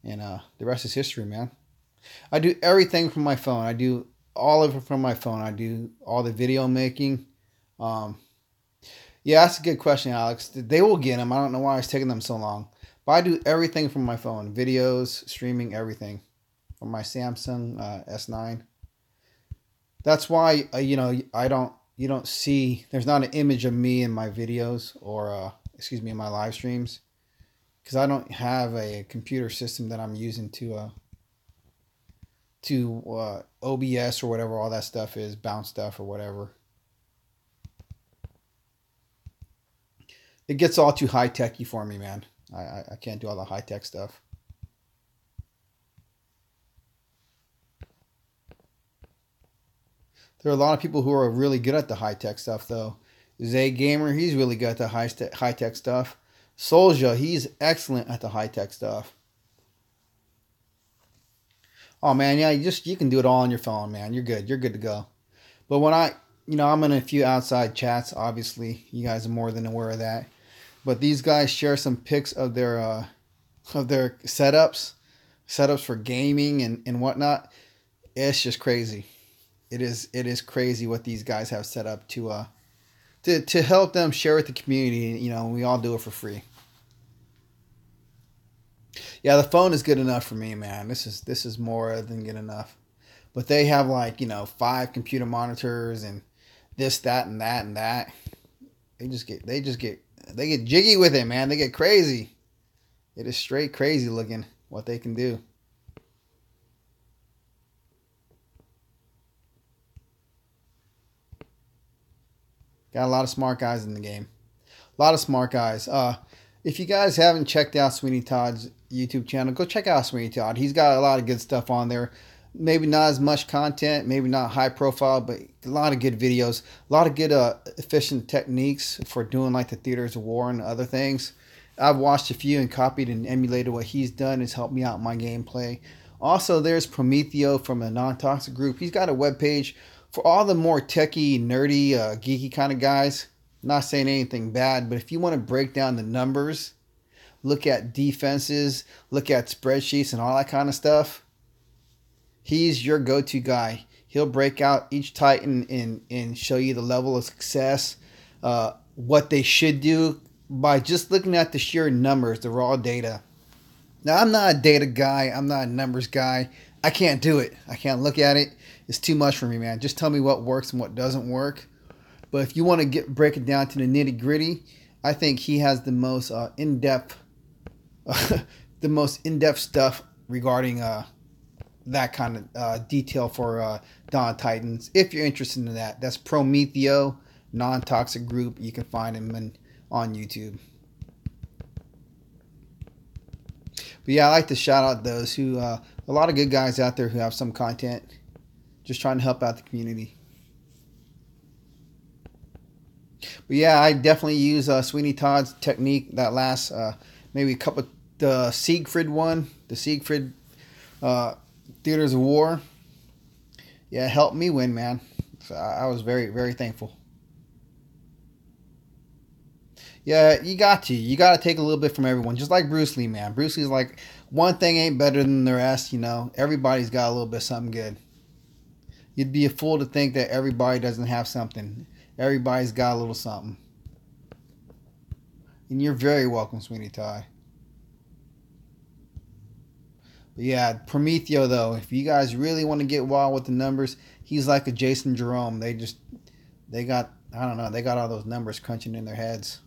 And the rest is history, man. I do everything from my phone. I do all of it from my phone. I do all the video making. Yeah, that's a good question, Alex. They will get them. I don't know why it's taking them so long. But I do everything from my phone. Videos, streaming, everything. From my Samsung S9. That's why, you don't see, there's not an image of me in my videos or, in my live streams. Because I don't have a computer system that I'm using to OBS or whatever all that stuff is, bounce stuff or whatever. It gets all too high-techy for me, man. I can't do all the high-tech stuff. There are a lot of people who are really good at the high-tech stuff, though. Zay Gamer, he's really good at the high-tech stuff. Soulja, he's excellent at the high-tech stuff. Oh, man, yeah, you can do it all on your phone, man. You're good. You're good to go. But when I'm in a few outside chats, obviously. You guys are more than aware of that. But these guys share some pics of their setups for gaming and whatnot. It's just crazy. It is crazy what these guys have set up to help them share with the community. We all do it for free. Yeah, the phone is good enough for me, man. This is more than good enough. But they have 5 computer monitors and this, that, and that and that. They get jiggy with it, man. They get crazy. It is straight crazy looking what they can do. Got a lot of smart guys in the game. A lot of smart guys. If you guys haven't checked out Sweeney Todd's YouTube channel, go check out Sweeney Todd. He's got a lot of good stuff on there. Maybe not as much content, maybe not high profile, but a lot of good videos. A lot of good efficient techniques for doing the theaters of war and other things. I've watched a few and copied and emulated what he's done. It's helped me out in my gameplay. Also, there's Prometheo from a Non-Toxic group. He's got a webpage for all the more techie, nerdy, geeky kind of guys. Not saying anything bad, but if you want to break down the numbers, look at defenses, look at spreadsheets and all that kind of stuff, he's your go-to guy. He'll break out each Titan and show you the level of success, what they should do by just looking at the sheer numbers, the raw data. Now, I'm not a data guy. I'm not a numbers guy. I can't do it. I can't look at it. It's too much for me, man. Just tell me what works and what doesn't work. But if you want to break it down to the nitty gritty, I think he has the most in-depth, stuff regarding that kind of detail for Dawn Titans. If you're interested in that, that's Prometheo, Non-Toxic group. You can find him on YouTube. But yeah, I like to shout out those who, a lot of good guys out there who have some content, just trying to help out the community. But yeah, I definitely use Sweeney Todd's technique that last maybe a couple, the Siegfried one, the Siegfried Theaters of War. Yeah, it helped me win, man. So I was very, very thankful. Yeah, you got to take a little bit from everyone. Just like Bruce Lee, man. Bruce Lee's like, one thing ain't better than the rest, Everybody's got a little bit of something good. You'd be a fool to think that everybody doesn't have something. Everybody's got a little something. And you're very welcome, Sweeney Todd. But yeah, Prometheo, though, if you guys really want to get wild with the numbers, he's like a Jason Jerome. They got all those numbers crunching in their heads.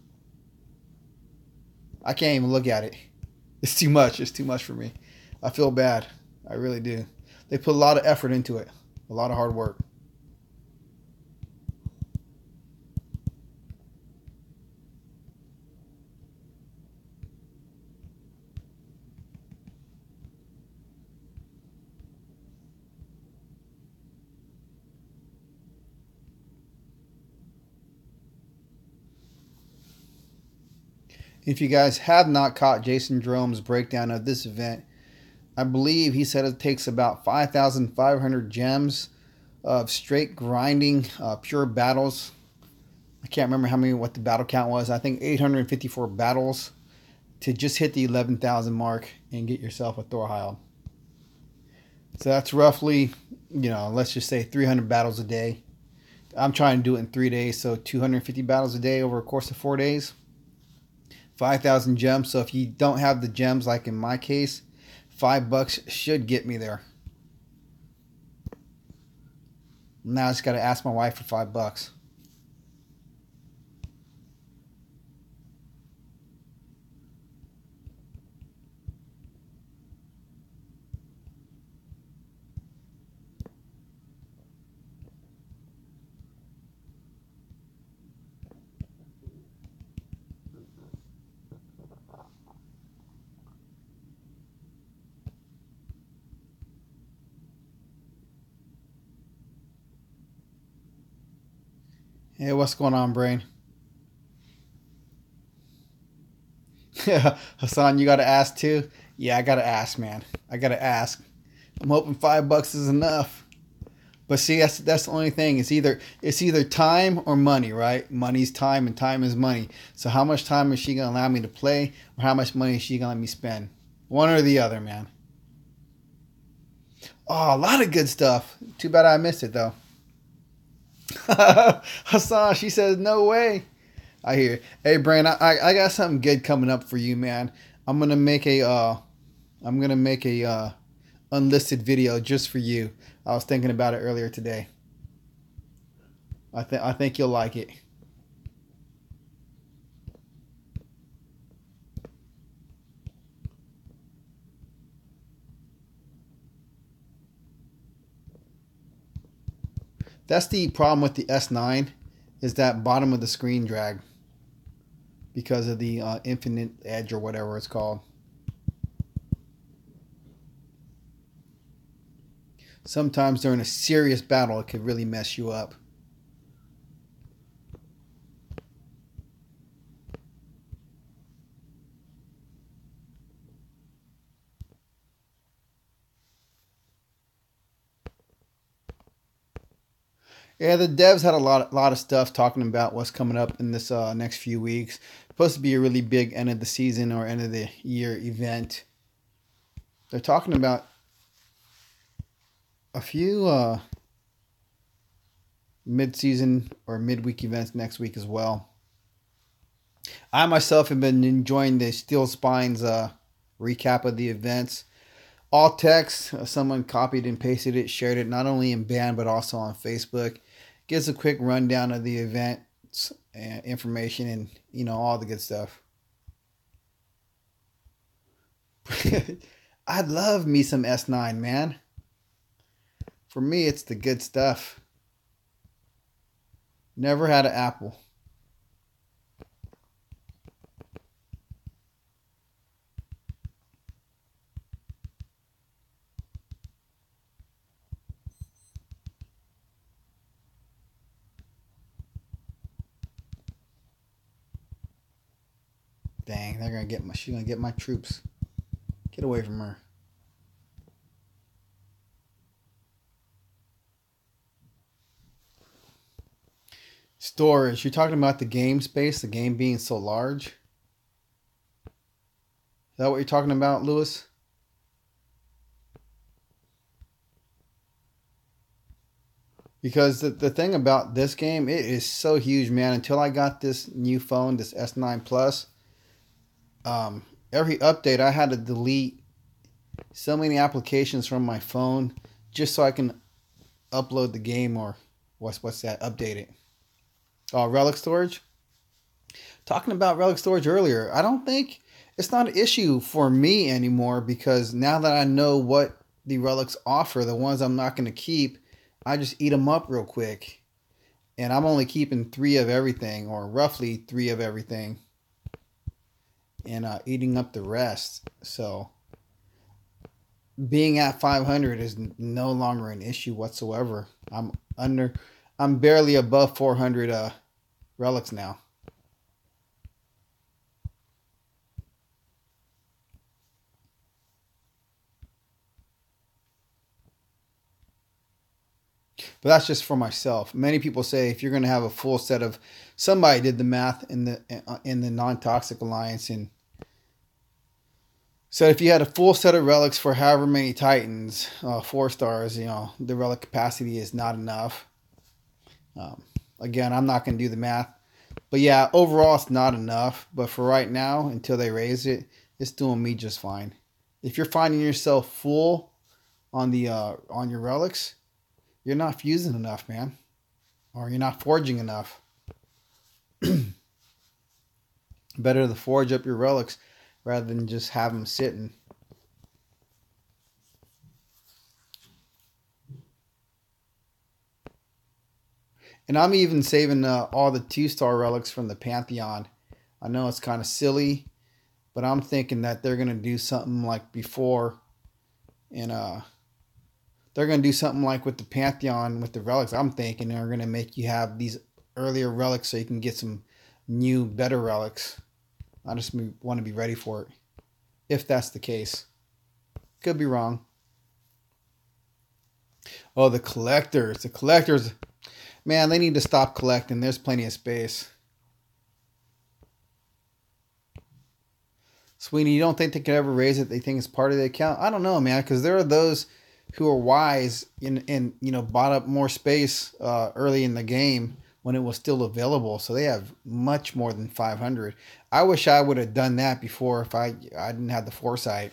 I can't even look at it. It's too much. It's too much for me. I feel bad. I really do. They put a lot of effort into it. A lot of hard work. If you guys have not caught Jason Jerome's breakdown of this event, I believe he said it takes about 5,500 gems of straight grinding, pure battles. I can't remember what the battle count was. I think 854 battles to just hit the 11,000 mark and get yourself a Thorhild. So that's roughly, let's just say 300 battles a day. I'm trying to do it in 3 days, so 250 battles a day over a course of 4 days. 5,000 gems. So if you don't have the gems, like in my case, $5 should get me there. Now I just got to ask my wife for $5. Hey, what's going on, brain? Yeah, Hassan, you got to ask too? Yeah, I got to ask, man. I got to ask. I'm hoping $5 is enough. But see, that's the only thing. It's either time or money, right? Money's time and time is money. So how much time is she going to allow me to play, or how much money is she going to let me spend? One or the other, man. Oh, a lot of good stuff. Too bad I missed it, though. Hassan, she says, no way. I hear it. Hey, Brain, I got something good coming up for you, man. I'm gonna make a unlisted video just for you. I was thinking about it earlier today. I think you'll like it. That's the problem with the S9, is that bottom of the screen drag because of the infinite edge or whatever it's called. Sometimes during a serious battle, it could really mess you up. Yeah, the devs had a lot of stuff talking about what's coming up in this next few weeks. Supposed to be a really big end of the season or end of the year event. They're talking about a few mid-season or midweek events next week as well. I myself have been enjoying the Steel Spines recap of the events. All text, someone copied and pasted it, shared it not only in band but also on Facebook. Gives a quick rundown of the events, information, and all the good stuff. I'd love me some S9, man. For me, it's the good stuff. Never had an Apple. Dang, she's gonna get my troops. Get away from her. Storage. You're talking about the game space, the game being so large? Is that what you're talking about, Lewis? Because the thing about this game, it is so huge, man. Until I got this new phone, this S9 Plus, every update I had to delete so many applications from my phone just so I can upload the game, or what's that, update it. Relic storage. Talking about relic storage earlier, I don't think It's not an issue for me anymore because now that I know what the relics offer, the ones I'm not going to keep, I just eat them up real quick. And I'm only keeping 3 of everything, or roughly 3 of everything, and eating up the rest. So being at 500 is no longer an issue whatsoever. I'm barely above 400 relics now. But that's just for myself. Many people say if you're going to have a full set of, somebody did the math in the non-toxic alliance and said if you had a full set of relics for however many titans, 4 stars, the relic capacity is not enough. Again, I'm not going to do the math, but yeah, overall it's not enough. But for right now, until they raise it, it's doing me just fine. If you're finding yourself full on the on your relics, you're not fusing enough, man, or you're not forging enough. Better to forge up your relics rather than just have them sitting. And I'm even saving all the 2-star relics from the Pantheon. I know it's kind of silly, but I'm thinking that they're going to do something like before, and they're going to do something like with the Pantheon with the relics. I'm thinking they're going to make you have these earlier relics so you can get some new, better relics. I just want to be ready for it, if that's the case. Could be wrong. Oh, the collectors. The collectors, man, they need to stop collecting. There's plenty of space. Sweeney, you don't think they could ever raise it? They think it's part of the account? I don't know, man, because there are those who are wise and bought up more space early in the game when it was still available. So they have much more than 500. I wish I would have done that before if I didn't have the foresight.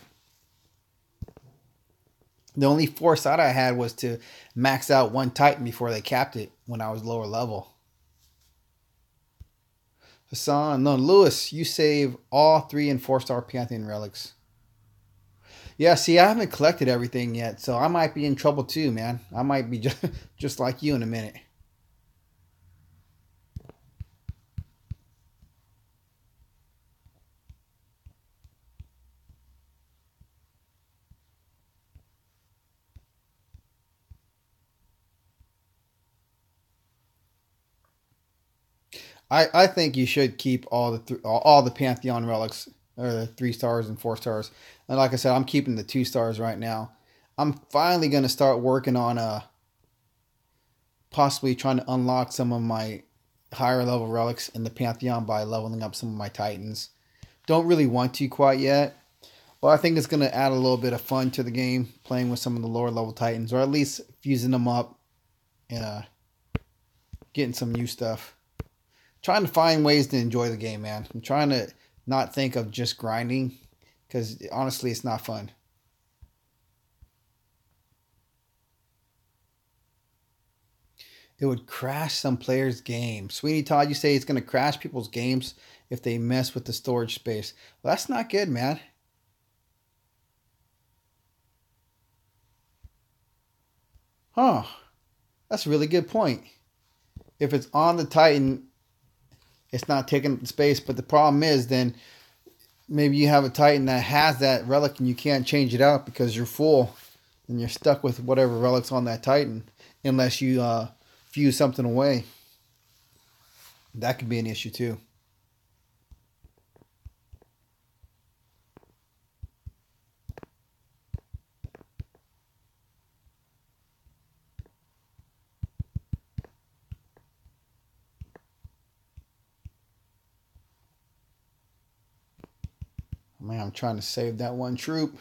The only foresight I had was to max out one Titan before they capped it when I was lower level. Hassan, no, Lewis, you save all 3 and 4-star Pantheon relics. Yeah, see, I haven't collected everything yet, so I might be in trouble too, man. I might be just like you in a minute. I think you should keep all the Pantheon relics, or the 3 stars and 4 stars. And like I said, I'm keeping the 2 stars right now. I'm finally going to start working on possibly trying to unlock some of my higher level relics in the Pantheon by leveling up some of my Titans. Don't really want to quite yet. Well, I think it's going to add a little bit of fun to the game, playing with some of the lower level Titans, or at least fusing them up and getting some new stuff. Trying to find ways to enjoy the game, man. I'm trying to not think of just grinding, because honestly, it's not fun. It would crash some players' games. Sweeney Todd, you say it's going to crash people's games if they mess with the storage space. Well, that's not good, man. Huh. That's a really good point. If it's on the Titan, it's not taking up the space. But the problem is then maybe you have a Titan that has that relic and you can't change it out because you're full. And you're stuck with whatever relic's on that Titan. Unless you fuse something away. That could be an issue too. Man, I'm trying to save that one troop.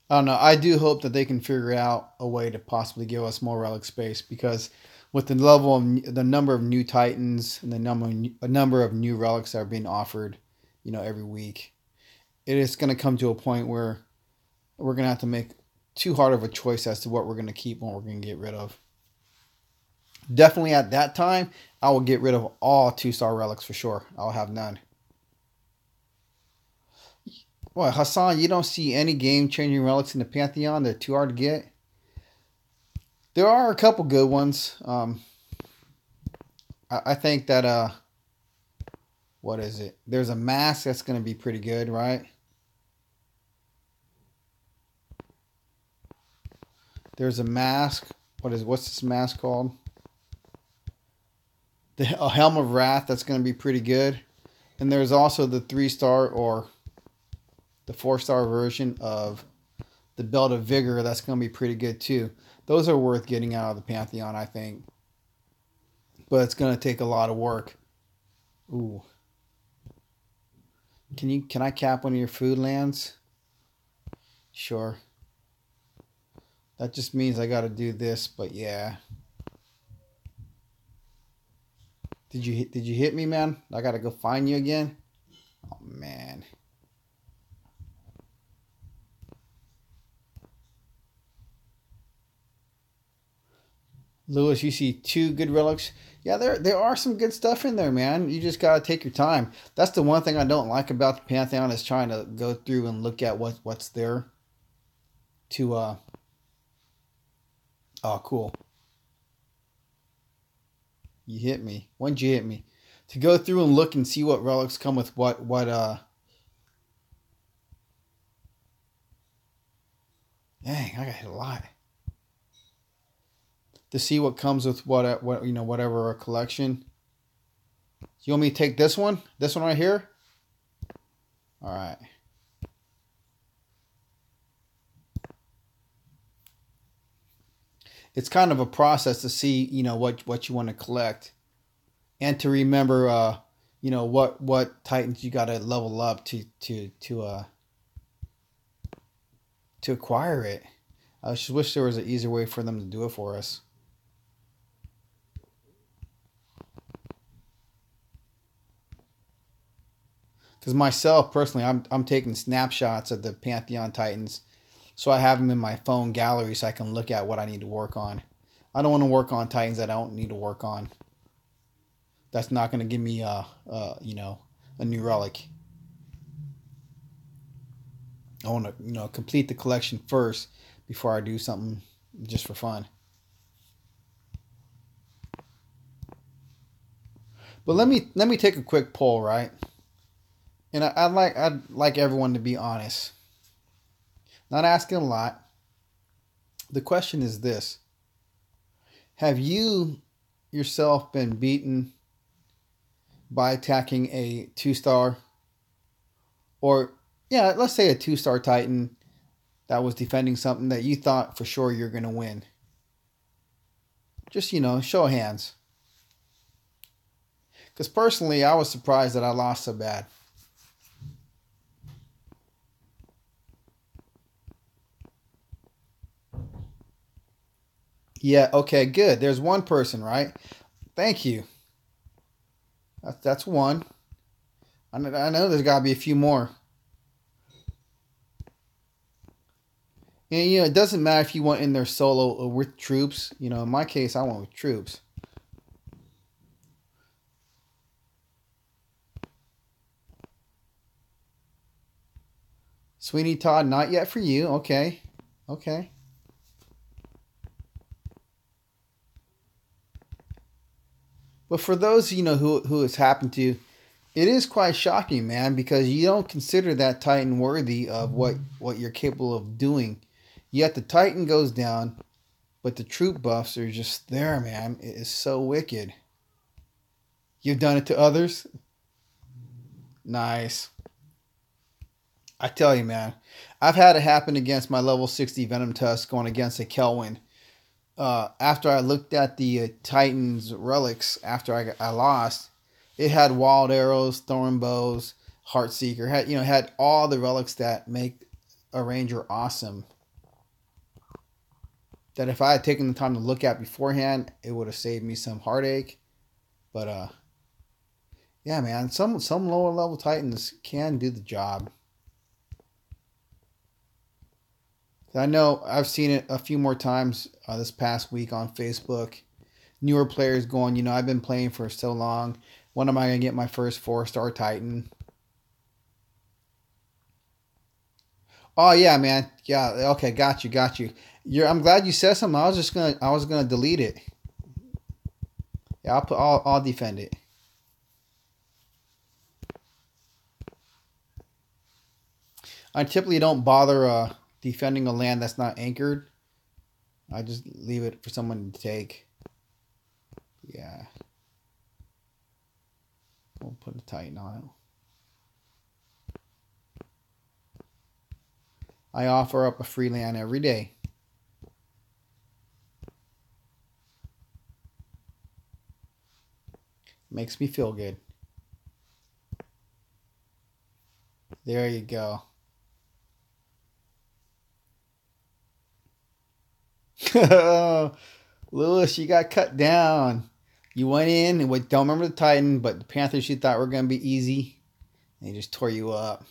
I don't know. I do hope that they can figure out a way to possibly give us more relic space, because with the number of new Titans and the number of new relics that are being offered, every week, it is going to come to a point where we're going to have to make too hard of a choice as to what we're going to keep and what we're going to get rid of. Definitely at that time, I will get rid of all 2-star relics for sure. I'll have none. Well, Hassan, you don't see any game-changing relics in the Pantheon? They're too hard to get? There are a couple good ones. I think that, what is it? There's a mask that's going to be pretty good, right? There's a mask. What's this mask called? A Helm of Wrath, that's going to be pretty good. And there's also the 3-star or the 4-star version of the Belt of Vigor. That's going to be pretty good too. Those are worth getting out of the Pantheon, I think. But it's going to take a lot of work. Ooh. Can I cap one of your food lands? Sure. That just means I got to do this, but yeah. Did you hit me, man? I got to go find you again? Oh, man. Lewis, you see 2 good relics. Yeah, there are some good stuff in there, man. You just gotta take your time. That's the one thing I don't like about the Pantheon is trying to go through and look at what's there. To oh, cool. You hit me. When'd you hit me? To go through and look and see what relics come with what. Dang, I got hit a lot. To see what comes with what whatever collection. You want me to take this one? This one right here? All right. It's kind of a process to see, what you want to collect, and to remember, what Titans you got to level up to acquire it. I just wish there was an easier way for them to do it for us. Because myself personally, I'm taking snapshots of the Pantheon Titans, so I have them in my phone gallery so I can look at what I need to work on. I don't want to work on Titans that I don't need to work on. That's not going to give me a new relic. I want to complete the collection first before I do something just for fun. But let me take a quick poll, right? And I'd like everyone to be honest. Not asking a lot. The question is this. Have you yourself been beaten by attacking a 2-star? Or, yeah, let's say a 2-star Titan that was defending something that you thought for sure you're going to win? Just, show of hands. Because personally, I was surprised that I lost so bad. Yeah, okay, good. There's one person, right? Thank you. That's one. I know there's got to be a few more. And, it doesn't matter if you went in there solo or with troops. In my case, I went with troops. Sweeney Todd, not yet for you. Okay. Okay. But for those, who it's happened to, it is quite shocking, man, because you don't consider that Titan worthy of what you're capable of doing. Yet the Titan goes down, but the troop buffs are just there, man. It is so wicked. You've done it to others? Nice. I tell you, man, I've had it happen against my level 60 Venom Tusk going against a Kelwyn. After I looked at the Titans relics after I lost, it had wild arrows, thorn bows, Heartseeker, had all the relics that make a ranger awesome. That if I had taken the time to look at beforehand, it would have saved me some heartache. But yeah, man, some lower level Titans can do the job. I know I've seen it a few more times this past week on Facebook. newer players going, you know, I've been playing for so long. When am I going to get my first 4-star Titan? Oh yeah, man. Yeah, okay, got you. I'm glad you said something. I was gonna delete it. Yeah, I'll defend it. I typically don't bother defending a land that's not anchored. I just leave it for someone to take. Yeah. We'll put a Titan on it. I offer up a free land every day. Makes me feel good. There you go. Lewis, you got cut down. You went in and don't remember the Titan, but the Panthers you thought were going to be easy. They just tore you up.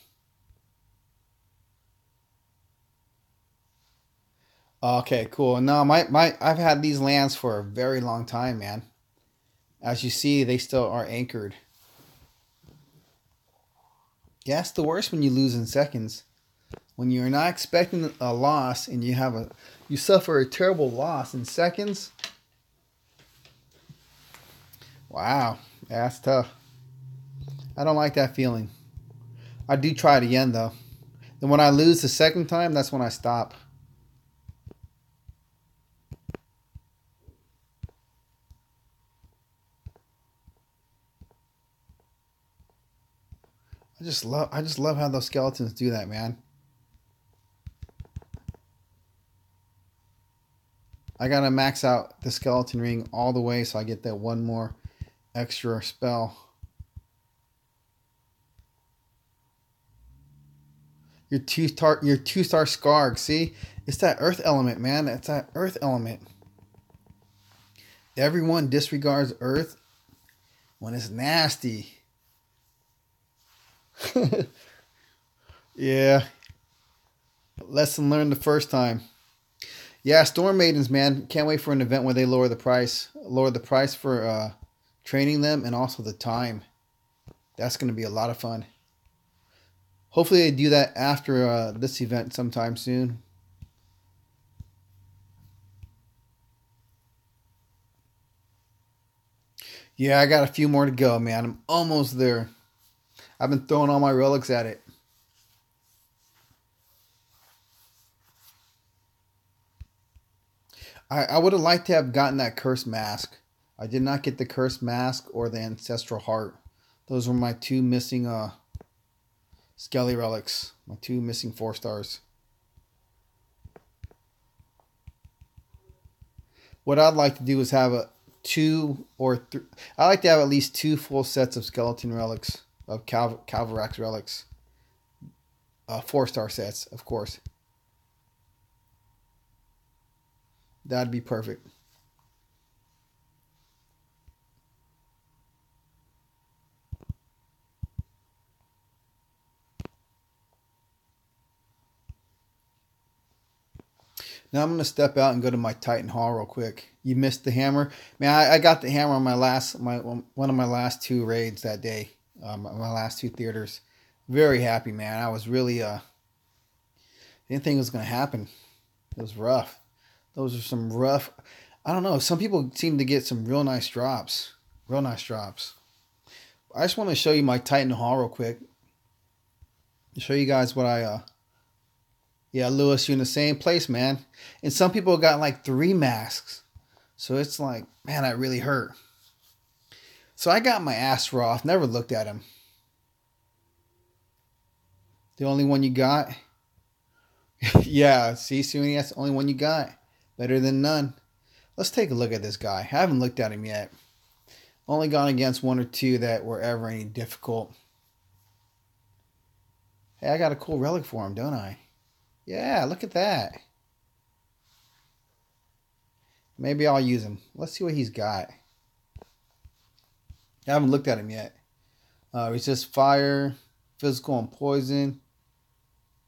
Okay, cool. No, I've had these lands for a very long time, man. As you see, they still are anchored. Yeah, it's the worst when you lose in seconds. When you're not expecting a loss and you suffer a terrible loss in seconds. Wow, that's tough. I don't like that feeling. I do try it again though. Then when I lose the second time, that's when I stop. I just love how those skeletons do that, man. I gotta max out the skeleton ring all the way so I get that one more extra spell. Your two-star Skarg, see? It's that earth element, man. It's that earth element. Everyone disregards earth when it's nasty. Yeah. Lesson learned the first time. Yeah, Storm Maidens, man. Can't wait for an event where they lower the price. Lower the price for training them and also the time. That's going to be a lot of fun. Hopefully they do that after this event sometime soon. Yeah, I got a few more to go, man. I'm almost there. I've been throwing all my relics at it. I would have liked to have gotten that cursed mask. I did not get the cursed mask or the ancestral heart. Those were my two missing Skelly relics. My two missing 4-stars. What I'd like to do is have a 2 or 3. I like to have at least 2 full sets of skeleton relics, of Calvarax relics. 4-star sets, of course. That'd be perfect. Now I'm going to step out and go to my Titan Hall real quick. You missed the hammer? Man, I got the hammer on one of my last 2 raids that day. My last 2 theaters. Very happy, man. I was really didn't think it was going to happen. It was rough. Those are some rough. I don't know. Some people seem to get some real nice drops. Real nice drops. I just want to show you my Titan Hall real quick. Show you guys what I yeah, Lewis, you're in the same place, man. And some people got like 3 masks. So it's like, man, that really hurt. So I got my Astaroth. Never looked at him. The only one you got? Yeah, see, Sweeney, that's the only one you got. Better than none. Let's take a look at this guy. I haven't looked at him yet. Only gone against 1 or 2 that were ever any difficult. Hey, I got a cool relic for him, don't I? Yeah, look at that. Maybe I'll use him. Let's see what he's got. I haven't looked at him yet. Resist fire, physical and poison,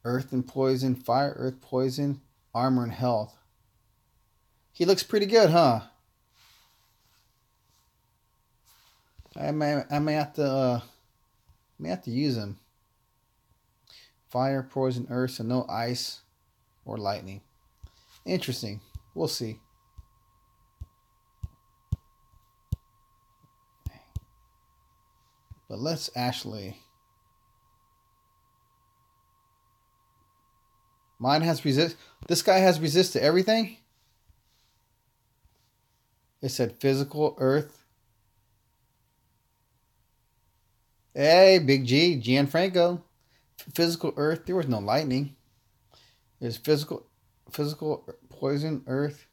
earth and poison, fire, earth, poison, armor and health. He looks pretty good, huh? I may have to use them. Fire, poison, earth, so no ice or lightning. Interesting. We'll see. But let's actually. Mine has resist. This guy has resist to everything. It said physical, earth. Hey, Big G, Gianfranco. Physical, earth. There was no lightning. There's physical, poison, earth.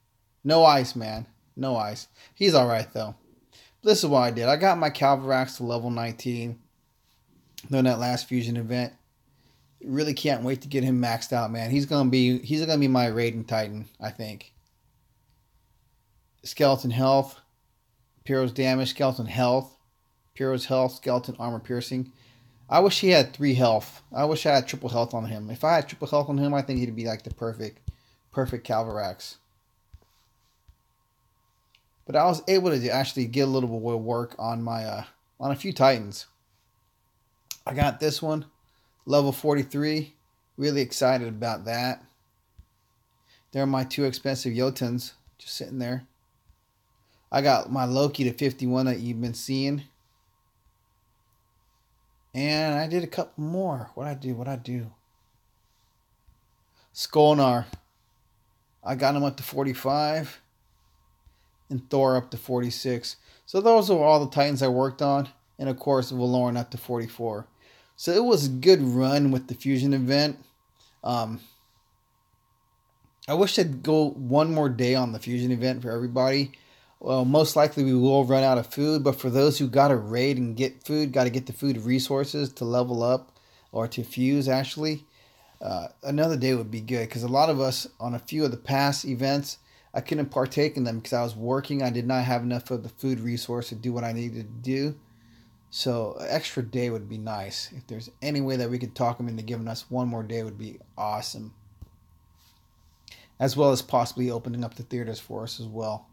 No ice, man. No ice. He's all right though. This is what I did. I got my Calvarax to level 19 during that last fusion event. Really can't wait to get him maxed out, man. He's gonna be my raiding titan, I think. Skeleton health, Pyro's damage, skeleton health, Pyro's health, skeleton armor piercing. I wish he had 3 health. I wish I had triple health on him. If I had triple health on him, I think he'd be like the perfect Calvarax. But I was able to actually get a little bit of work on my on a few titans. I got this one, level 43. Really excited about that. They're my 2 expensive Jotuns just sitting there. I got my Loki to 51 that you've been seeing. And I did a couple more. What'd I do? Skolnar. I got him up to 45. And Thor up to 46. So those are all the Titans I worked on. And of course, Valoran up to 44. So it was a good run with the Fusion event. I wish I'd go one more day on the Fusion event for everybody. Well, most likely we will run out of food, but for those who got to raid and get food, got to get the food resources to level up or to fuse actually, another day would be good, because a lot of us on a few of the past events, I couldn't partake in them because I was working. I did not have enough of the food resource to do what I needed to do. So an extra day would be nice. If there's any way that we could talk them into giving us one more day would be awesome. As well as possibly opening up the theaters for us as well.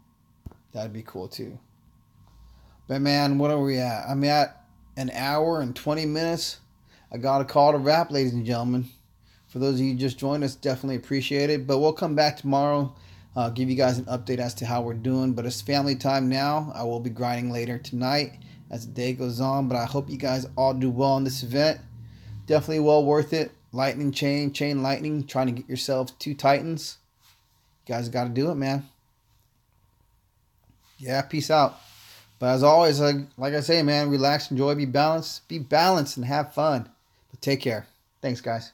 That'd be cool too. But man, what are we at? I'm at an hour and 20 minutes. I got a call to wrap, ladies and gentlemen. For those of you who just joined us, definitely appreciate it. But we'll come back tomorrow. Give you guys an update as to how we're doing. But it's family time now. I will be grinding later tonight as the day goes on. But I hope you guys all do well in this event. Definitely well worth it. Lightning chain lightning. Trying to get yourselves 2 titans. You guys got to do it, man. Yeah, peace out. But as always, like I say, man, relax, enjoy, be balanced, and have fun. But take care. Thanks, guys.